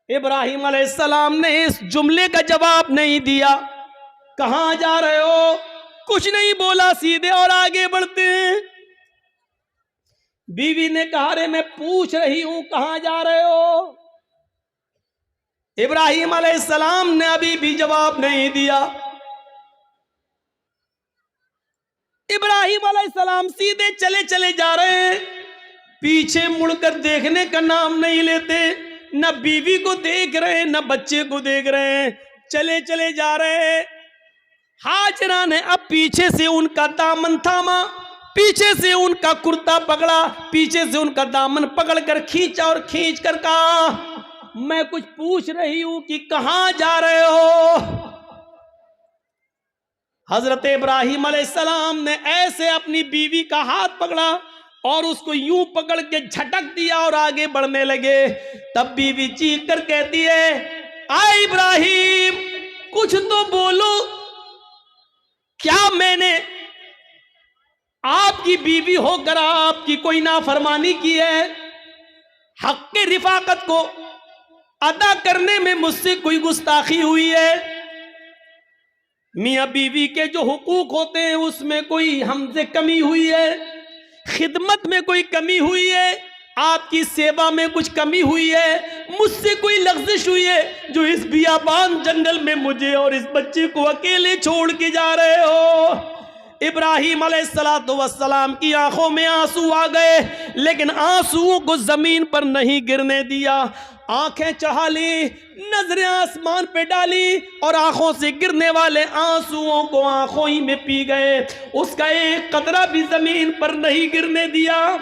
इब्राहिम अलैहिस्सलाम ने इस जुमले का जवाब नहीं दिया, कहां जा रहे हो कुछ नहीं बोला, सीधे और आगे बढ़ते हैं। बीवी ने कहा रे मैं पूछ रही हूं कहां जा रहे हो। इब्राहिम अलैहिस्सलाम ने अभी भी जवाब नहीं दिया। इब्राहिम अलैहिस्सलाम सीधे चले चले जा रहे हैं, पीछे मुड़कर देखने का नाम नहीं लेते, न बीवी को देख रहे हैं न बच्चे को देख रहे हैं, चले चले जा रहे हैं। हाजरा ने अब पीछे से उनका दामन थामा, पीछे से उनका कुर्ता पकड़ा, पीछे से उनका दामन पकड़कर खींचा और खींच कर कहा मैं कुछ पूछ रही हूं कि कहां जा रहे हो। हजरत इब्राहिम अलैहिस्सलाम ने ऐसे अपनी बीवी का हाथ पकड़ा और उसको यूं पकड़ के झटक दिया और आगे बढ़ने लगे। तब बीवी चीख कर कहती है आए इब्राहिम कुछ तो बोलो, क्या मैंने आपकी बीवी होकर आपकी कोई नाफरमानी की है? हक के रिफाकत को अदा करने में मुझसे कोई गुस्ताखी हुई है? मियां बीवी के जो हुकूक होते हैं उसमें कोई हमसे कमी हुई है? खिदमत में कोई कमी हुई है? आपकी सेवा में कुछ कमी हुई है? मुझसे कोई लग़्ज़िश हुई है जो इस बियाबान जंगल में मुझे और इस बच्चे को अकेले छोड़ के जा रहे हो? इब्राहिम अलैहिस्सलातु वस्सलाम की आंखों में आंसू आ गए, लेकिन आंसुओं को जमीन पर नहीं गिरने दिया। आंखें चढ़ा ली, नजरें आसमान पे डाली और आंखों से गिरने वाले आंसुओं को आंखों ही में पी गए, उसका एक कतरा भी जमीन पर नहीं गिरने दिया।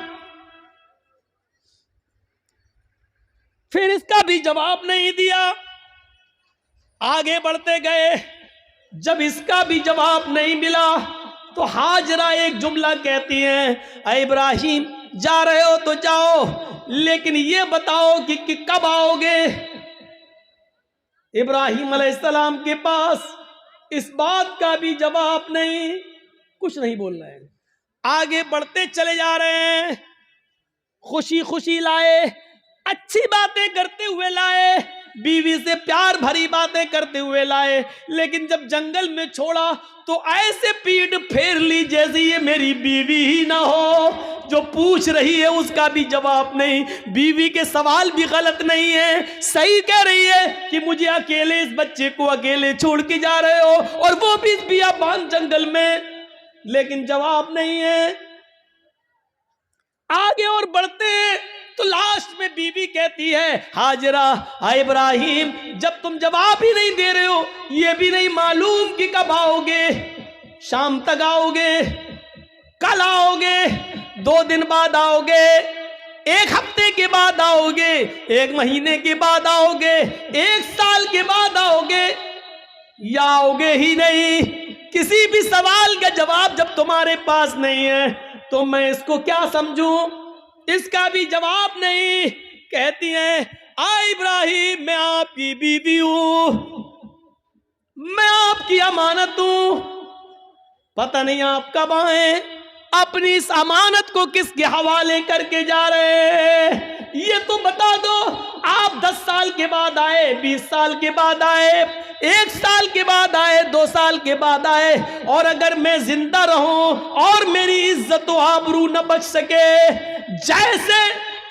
फिर इसका भी जवाब नहीं दिया, आगे बढ़ते गए। जब इसका भी जवाब नहीं मिला तो हाजरा एक जुमला कहती हैं ऐ इब्राहिम जा रहे हो तो जाओ, लेकिन ये बताओ कि कब आओगे। इब्राहिम अलैहिस्सलाम के पास इस बात का भी जवाब नहीं, कुछ नहीं बोल रहे हैं। आगे बढ़ते चले जा रहे हैं, खुशी खुशी लाए, अच्छी बातें करते हुए लाए, बीवी से प्यार भरी बातें करते हुए लाए, लेकिन जब जंगल में छोड़ा तो ऐसे पीठ फेर ली जैसे ये मेरी बीवी ही ना हो। जो पूछ रही है उसका भी जवाब नहीं, बीवी के सवाल भी गलत नहीं है, सही कह रही है कि मुझे अकेले इस बच्चे को अकेले छोड़ के जा रहे हो और वो भी इस बियाबान जंगल में, लेकिन जवाब नहीं है। आगे और बढ़ते हैं तो लास्ट में बीवी कहती है हाजरा हाय इब्राहिम जब तुम जवाब ही नहीं दे रहे हो, ये भी नहीं मालूम कि कब आओगे, शाम तक आओगे, कल आओगे, 2 दिन बाद आओगे, 1 हफ्ते के बाद आओगे, 1 महीने के बाद आओगे, 1 साल के बाद आओगे, या आओगे ही नहीं। किसी भी सवाल का जवाब जब तुम्हारे पास नहीं है तो मैं इसको क्या समझूं? इसका भी जवाब नहीं। कहती हैं आ इब्राहिम मैं आपकी बीवी हूं, मैं आपकी अमानत हूं, पता नहीं आप कब आए, अपनी इस अमानत को किसके हवाले करके जा रहे हैं ये तो बता दो। आप 10 साल के बाद आए, 20 साल के बाद आए, 1 साल के बाद आए, 2 साल के बाद आए, और अगर मैं जिंदा रहूं और मेरी इज्जत व आबरू न बच सके, जैसे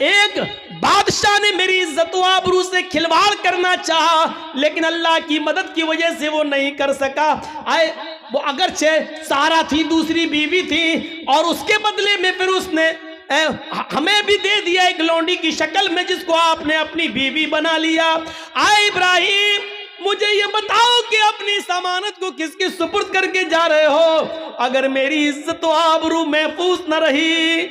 एक बादशाह ने मेरी इज्जत व आबरू से खिलवाड़ करना चाहा लेकिन अल्लाह की मदद की वजह से वो नहीं कर सका, आए वो अगरचे सारा थी, दूसरी बीवी थी, और उसके बदले में फिर उसने हमें भी दे दिया एक लौंडी की शक्ल में जिसको आपने अपनी बीवी बना लिया। आए इब्राहिम मुझे ये बताओ कि अपनी अमानत को किसके सुपुर्द करके जा रहे हो? अगर मेरी इज्जत व आबरू महफूज न रही,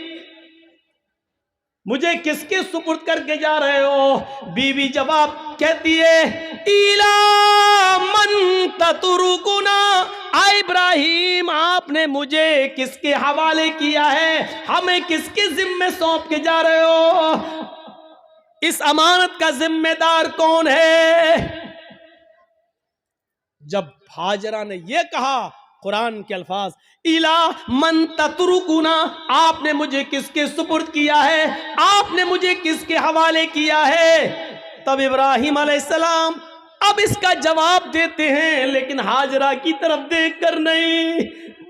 मुझे किसके सुपुर्द करके जा रहे हो? बीवी जवाब कहती है इला मन ततरुकुना, आ इब्राहिम आपने मुझे किसके हवाले किया है, हमें किसके जिम्मे सौंप के जा रहे हो? इस अमानत का जिम्मेदार कौन है? जब हाजरा ने यह कहा कुरान के अल्फाज, इला मन ततरुकुना, आपने मुझे किसके सुपुर्द किया है, आपने मुझे किसके हवाले किया है। तब इब्राहिम अलैहिस्सलाम अब इसका जवाब देते हैं, लेकिन हाजरा की तरफ देख कर नहीं,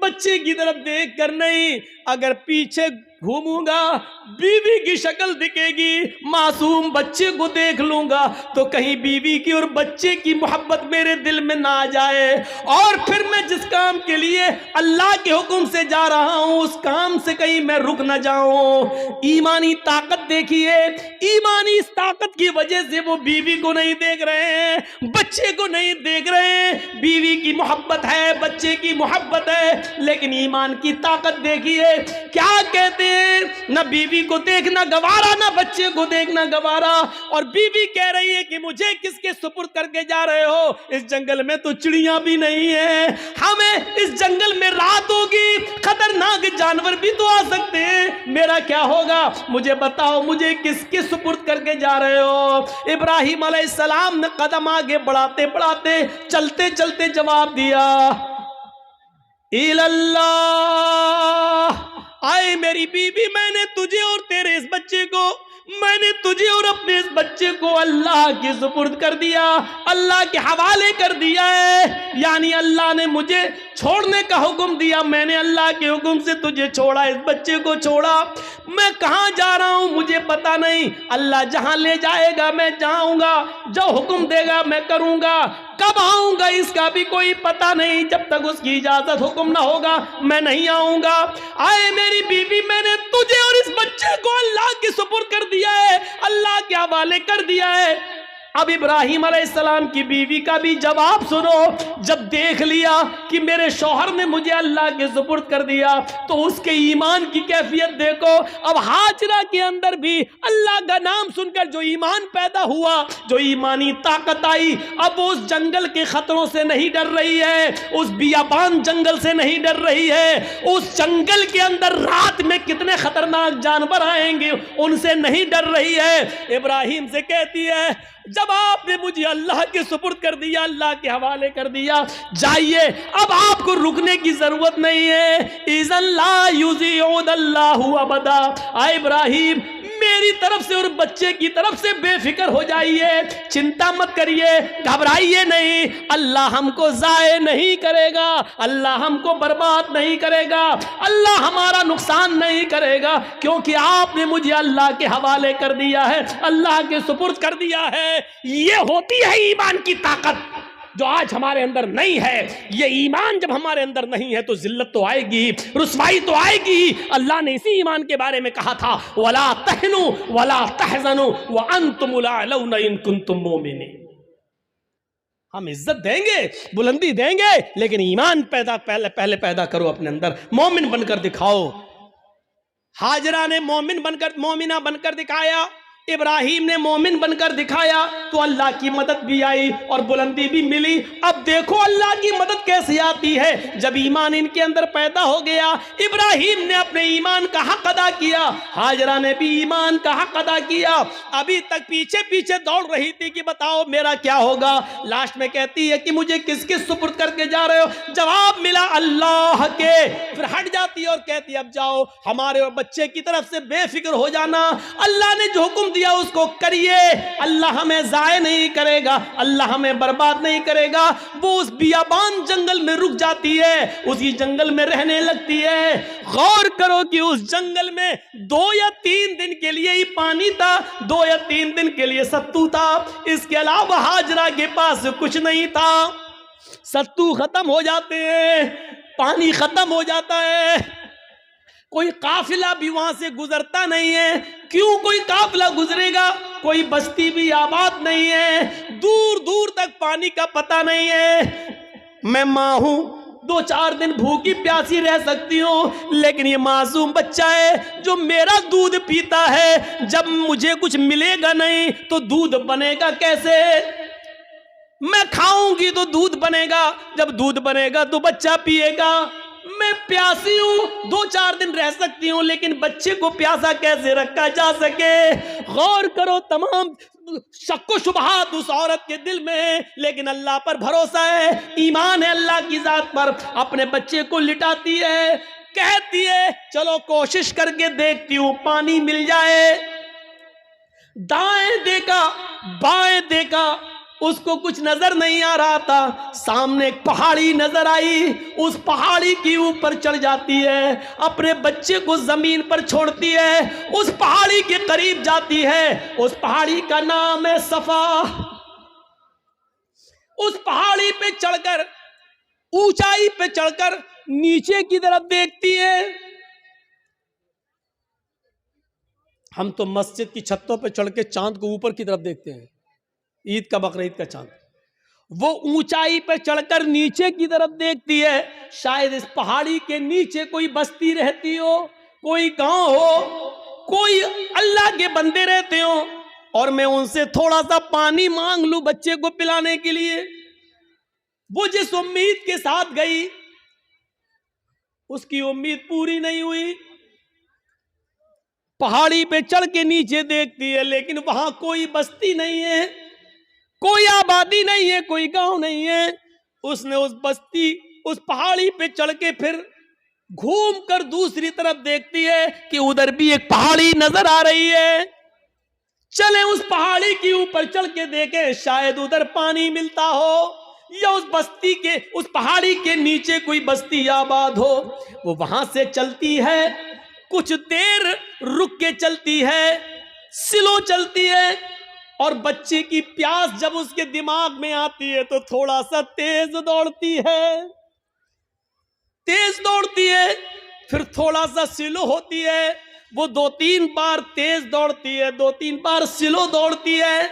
बच्चे की तरफ देख कर नहीं। अगर पीछे घूमूंगा बीवी की शक्ल दिखेगी, मासूम बच्चे को देख लूंगा तो कहीं बीवी की और बच्चे की मोहब्बत मेरे दिल में ना आ जाए, और फिर मैं जिस काम के लिए अल्लाह के हुक्म से जा रहा हूं उस काम से कहीं मैं रुक ना जाऊं। ईमानी ताकत देखिए, ईमानी इस ताकत की वजह से वो बीवी को नहीं देख रहे हैं, बच्चे को नहीं देख रहे हैं। बीवी की मोहब्बत है, बच्चे की मोहब्बत है, लेकिन ईमान की ताकत देखिए। क्या कहते हैं, न बीवी को देखना गवारा, ना बच्चे को देखना गवारा, और बीवी कह रही है कि मुझे किसके सुपुर्द करके जा रहे हो, इस जंगल में तो चिड़ियां भी नहीं है, हमें इस जंगल में रात होगी, खतरनाक जानवर भी तो आ सकते हैं, मेरा क्या होगा, मुझे बताओ मुझे किसके सुपुर्द करके जा रहे हो। इब्राहिम अलैहिस्सलाम ने कदम आगे बढ़ाते बढ़ाते चलते चलते जवाब दिया, इल्लल्लाह, आए मेरी बीबी, मैंने तुझे और तेरे इस बच्चे को, मैंने तुझे और अपने इस बच्चे को अल्लाह के सुपुर्द कर दिया, अल्लाह के हवाले कर दिया है। यानी अल्लाह ने मुझे छोड़ने का हुक्म दिया, मैंने अल्लाह के हुक्म से तुझे छोड़ा, इस बच्चे को छोड़ा। मैं कहाँ जा रहा हूँ मुझे पता नहीं, अल्लाह जहाँ ले जाएगा मैं जाऊँगा, जो हुक्म देगा मैं करूँगा, कब आऊँगा इसका भी कोई पता नहीं, जब तक उसकी इजाज़त हुक्म ना होगा मैं नहीं आऊँगा। आए मेरी बीवी, मैंने तुझे और इस बच्चे को अल्लाह के सुपुर्द कर दिया है, अल्लाह के हवाले कर दिया है। अब इब्राहिम अलैहिस्सलाम की बीवी का भी जवाब सुनो। जब देख लिया कि मेरे शौहर ने मुझे अल्लाह के सुपुर्द कर दिया तो उसके ईमान की कैफियत देखो। अब हाजरा के अंदर भी अल्लाह का नाम सुनकर जो ईमान पैदा हुआ, जो ईमानी ताकत आई, अब उस जंगल के खतरों से नहीं डर रही है, उस बियाबान जंगल से नहीं डर रही है, उस जंगल के अंदर रात में कितने खतरनाक जानवर आएंगे उनसे नहीं डर रही है। इब्राहिम से कहती है, जब आपने मुझे अल्लाह के सुपुर्द कर दिया, अल्लाह के हवाले कर दिया, जाइए, अब आपको रुकने की जरूरत नहीं है। इज़न ला युज़िउदल्लाहु अबदा, आ इब्राहिम मेरी तरफ से और बच्चे की तरफ से बेफिक्र हो जाइए, चिंता मत करिए, घबराइए नहीं, अल्लाह हमको ज़ाये नहीं करेगा, अल्लाह हमको बर्बाद नहीं करेगा, अल्लाह हमारा नुकसान नहीं करेगा, क्योंकि आपने मुझे अल्लाह के हवाले कर दिया है, अल्लाह के सुपुर्द कर दिया है। ये होती है ईमान की ताकत जो आज हमारे अंदर नहीं है। ये ईमान जब हमारे अंदर नहीं है तो जिल्लत तो आएगी, रुसवाई तो आएगी। अल्लाह ने इसी ईमान के बारे में कहा था, वला तहनु वला तहज़नु व अंतुमुल अअलौना इन कुंतुम मोमिनीन। हम इज्जत देंगे, बुलंदी देंगे, लेकिन ईमान पहले पैदा करो अपने अंदर, मोमिन बनकर दिखाओ। हाजरा ने मोमिना बनकर दिखाया, इब्राहिम ने मोमिन बनकर दिखाया, तो अल्लाह की मदद भी आई और बुलंदी भी मिली। अब देखो अल्लाह की मदद कैसे आती है, जब ईमान इनके अंदर पैदा हो गया। इब्राहिम ने अपने ईमान का हक अदा किया, हाजरा ने भी ईमान का हक अदा किया। अभी तक पीछे पीछे दौड़ रही थी कि बताओ मेरा क्या होगा। लास्ट में कहती है कि मुझे किसके सुपुर्द करके जा रहे हो, जवाब मिला अल्लाह के। फिर हट जाती है और कहती अब जाओ, हमारे और बच्चे की तरफ से बेफिक्र हो जाना, अल्लाह ने जो हुक्म दिया उसको करिए, अल्लाह हमें जाये नहीं करेगा, अल्लाह हमें बर्बाद नहीं करेगा। वो उस बियाबान जंगल में रुक जाती है, उसी जंगल में रहने लगती है। गौर करो कि उस जंगल में 2 या 3 दिन के लिए ही पानी था, 2 या 3 दिन के लिए सत्तू था, इसके अलावा हाजरा के पास कुछ नहीं था। सत्तू खत्म हो जाते हैं, पानी खत्म हो जाता है, कोई काफिला भी वहां से गुजरता नहीं है। क्यों कोई काफिला गुजरेगा, कोई बस्ती भी आबाद नहीं है, दूर दूर तक पानी का पता नहीं है। मैं माँ हूं, 2-4 दिन भूखी प्यासी रह सकती हूँ, लेकिन ये मासूम बच्चा है जो मेरा दूध पीता है, जब मुझे कुछ मिलेगा नहीं तो दूध बनेगा कैसे। मैं खाऊंगी तो दूध बनेगा, जब दूध बनेगा तो बच्चा पिएगा। मैं मैं प्यासी हूं, 2-4 दिन रह सकती हूं, लेकिन बच्चे को प्यासा कैसे रखा जा सके? गौर करो, तमाम शक्को शुबहात उस औरत के दिल में है, लेकिन अल्लाह पर भरोसा है, ईमान है अल्लाह की जात पर। अपने बच्चे को लिटाती है, कहती है चलो कोशिश करके देखती हूं पानी मिल जाए। दाएं देखा, बाएं देखा, उसको कुछ नजर नहीं आ रहा था। सामने एक पहाड़ी नजर आई, उस पहाड़ी के ऊपर चढ़ जाती है, अपने बच्चे को जमीन पर छोड़ती है, उस पहाड़ी के करीब जाती है। उस पहाड़ी का नाम है सफा। उस पहाड़ी पे चढ़कर, ऊंचाई पे चढ़कर नीचे की तरफ देखती है। हम तो मस्जिद की छतों पे चढ़ के चांद को ऊपर की तरफ देखते हैं, ईद का, बकरीद का चांद। वो ऊंचाई पे चढ़कर नीचे की तरफ देखती है, शायद इस पहाड़ी के नीचे कोई बस्ती रहती हो, कोई गांव हो, कोई अल्लाह के बंदे रहते हो, और मैं उनसे थोड़ा सा पानी मांग लूं बच्चे को पिलाने के लिए। वो जिस उम्मीद के साथ गई, उसकी उम्मीद पूरी नहीं हुई। पहाड़ी पे चढ़ के नीचे देखती है, लेकिन वहां कोई बस्ती नहीं है, कोई आबादी नहीं है, कोई गांव नहीं है। उसने उस बस्ती, उस पहाड़ी पे चढ़ के फिर घूम कर दूसरी तरफ देखती है कि उधर भी एक पहाड़ी नजर आ रही है। चले उस पहाड़ी के ऊपर चढ़ के देखें, शायद उधर पानी मिलता हो, या उस बस्ती के, उस पहाड़ी के नीचे कोई बस्ती आबाद हो। वो वहां से चलती है, कुछ देर रुक के चलती है, स्लो चलती है, और बच्चे की प्यास जब उसके दिमाग में आती है तो थोड़ा सा तेज दौड़ती है, तेज दौड़ती है, फिर थोड़ा सा स्लो होती है। वो 2-3 बार तेज दौड़ती है, 2-3 बार स्लो दौड़ती है।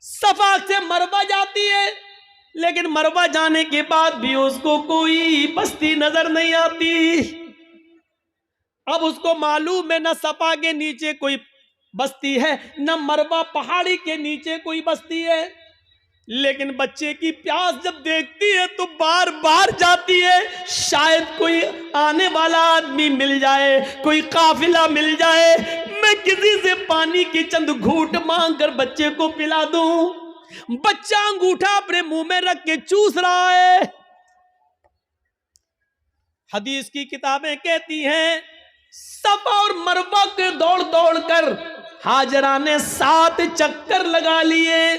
सफा से मरवा जाती है, लेकिन मरवा जाने के बाद भी उसको कोई बस्ती नजर नहीं आती। अब उसको मालूम है न सफा के नीचे कोई बस्ती है, न मरवा पहाड़ी के नीचे कोई बस्ती है, लेकिन बच्चे की प्यास जब देखती है तो बार बार जाती है, शायद कोई आने वाला आदमी मिल जाए, कोई काफिला मिल जाए, मैं किसी से पानी की चंद घूंट मांग कर बच्चे को पिला दूं। बच्चा अंगूठा अपने मुंह में रख के चूस रहा है। हदीस की किताबें कहती हैं, सफा और मरवा के दौड़ दौड़ कर हाजरा ने 7 चक्कर लगा लिए।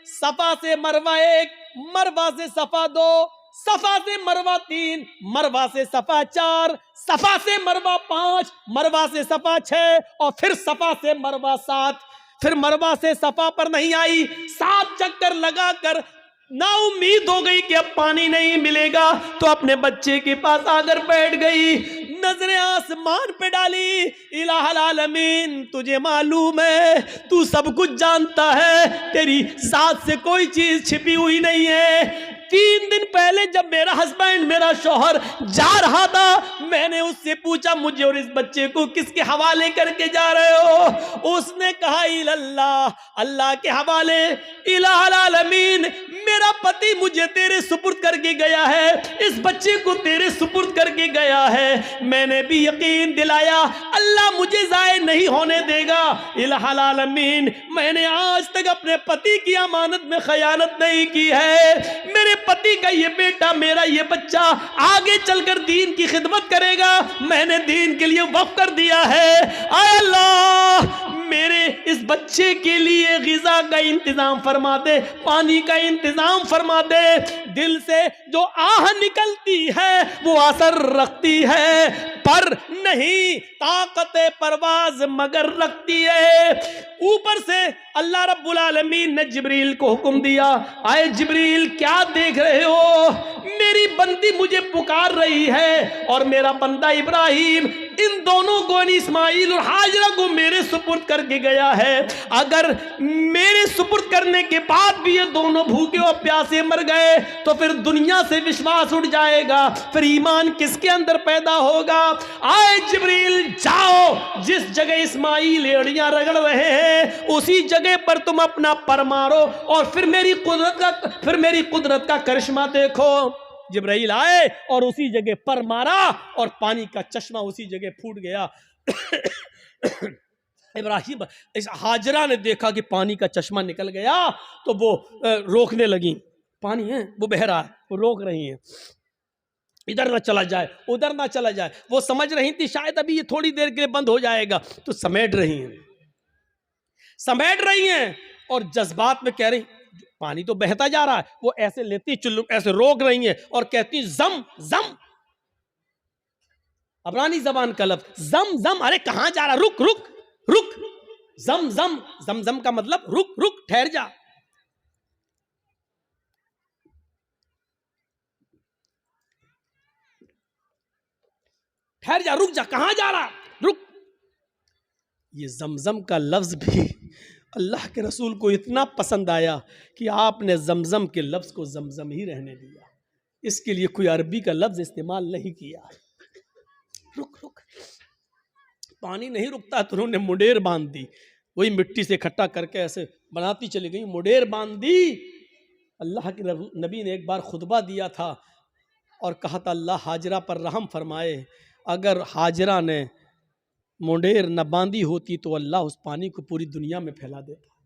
सफा से मरवा 1, मरवा से सफा 2, सफा से मरवा 3, मरवा से सफा 4, सफा से मरवा 5, मरवा से सफा 6, और फिर सफा से मरवा 7। फिर मरवा से सफा पर नहीं आई, 7 चक्कर लगाकर ना उम्मीद हो गई कि अब पानी नहीं मिलेगा, तो अपने बच्चे के पास आकर बैठ गई, नजरें आसमान पे डाली। इलाहुल आलमीन, तुझे मालूम है, तू सब कुछ जानता है, तेरी साथ से कोई चीज छिपी हुई नहीं है। 3 दिन पहले जब मेरा हस्बैंड, मेरा शौहर जा रहा था, मैंने उससे पूछा मुझे और इस बच्चे को किसके हवाले करके जा रहे हो? उसने कहा इल्लल्लाह, अल्लाह के हवाले। इलाहुल आलमीन, मेरा पति मुझे तेरे सुपुर्द करके गया है, इस बच्चे को तेरे सुपुर्द करके गया है। मैंने भी यकीन दिलाया अल्लाह मुझे जाये नहीं होने देगा। इलाहुल आलमीन, मैंने आज तक अपने पति की अमानत में खयानत नहीं की है। मेरे पति का ये बेटा, मेरा ये बच्चा आगे चलकर दीन की खिदमत करेगा, मैंने दीन के लिए वक्फ कर दिया है। आय अल्लाह, मेरे इस बच्चे के लिए गिज़ा का इंतजाम फरमा दे, पानी का इंतजाम फरमा दे। दिल से जो आह निकलती है वो असर रखती है, पर नहीं ताकत परवाज मगर रखती है। ऊपर से अल्लाह रब्बुल आलमीन ने जिब्रील को हुक्म दिया, आए जिब्रील क्या देख रहे हो? मेरी बंदी मुझे पुकार रही है और मेरा बंदा इब्राहिम इन दोनों को, इस्माइल और हाजरा को मेरे सुपुर्द करके गया है। अगर मेरे सुपुर्द करने के बाद भी ये दोनों भूखे और प्यासे मर गए तो फिर दुनिया से विश्वास उठ जाएगा, फिर ईमान किसके अंदर पैदा होगा? आए जिब्रील, जाओ, जिस जगह इस्माइल एड़ियां रगड़ रहे हैं उसी जगह पर तुम अपना पर मारो और फिर मेरी कुदरत का करिश्मा देखो। जिब्राइल आए और उसी जगह पर मारा और पानी का चश्मा उसी जगह फूट गया। इब्राहिम इस हाजरा ने देखा कि पानी का चश्मा निकल गया तो वो रोकने लगी, पानी है वो बह रहा है, वो रोक रही हैं, इधर ना चला जाए उधर ना चला जाए। वो समझ रही थी शायद अभी ये थोड़ी देर के लिए बंद हो जाएगा, तो समेट रही हैं और जज्बात में कह रही, पानी तो बहता जा रहा है, वो ऐसे लेती चुल्लू ऐसे रोक रही हैं और कहती जम जम, अबरानी जबान का लफ्ज जम जम, अरे कहां जा रहा, रुक रुक रुक, जम जम, जम जम का मतलब रुक रुक ठहर जा। ठहर जा, रुक जा, कहां जा रहा, रुक। ये जमजम का लफ्ज भी अल्लाह के रसूल को इतना पसंद आया कि आपने जमजम के लफ्ज को जमजम ही रहने दिया, इसके लिए कोई अरबी का लफ्ज इस्तेमाल नहीं किया। रुक रुक, पानी नहीं रुकता तो उन्होंने मुडेर बांध दी, वही मिट्टी से इकट्ठा करके ऐसे बनाती चली गई, मुडेर बांध दी। अल्लाह के नबी ने एक बार खुतबा दिया था और कहा था अल्लाह हाजरा पर रहम फरमाए, अगर हाजरा ने मुडेर न बांधी होती तो अल्लाह उस पानी को पूरी दुनिया में फैला देता।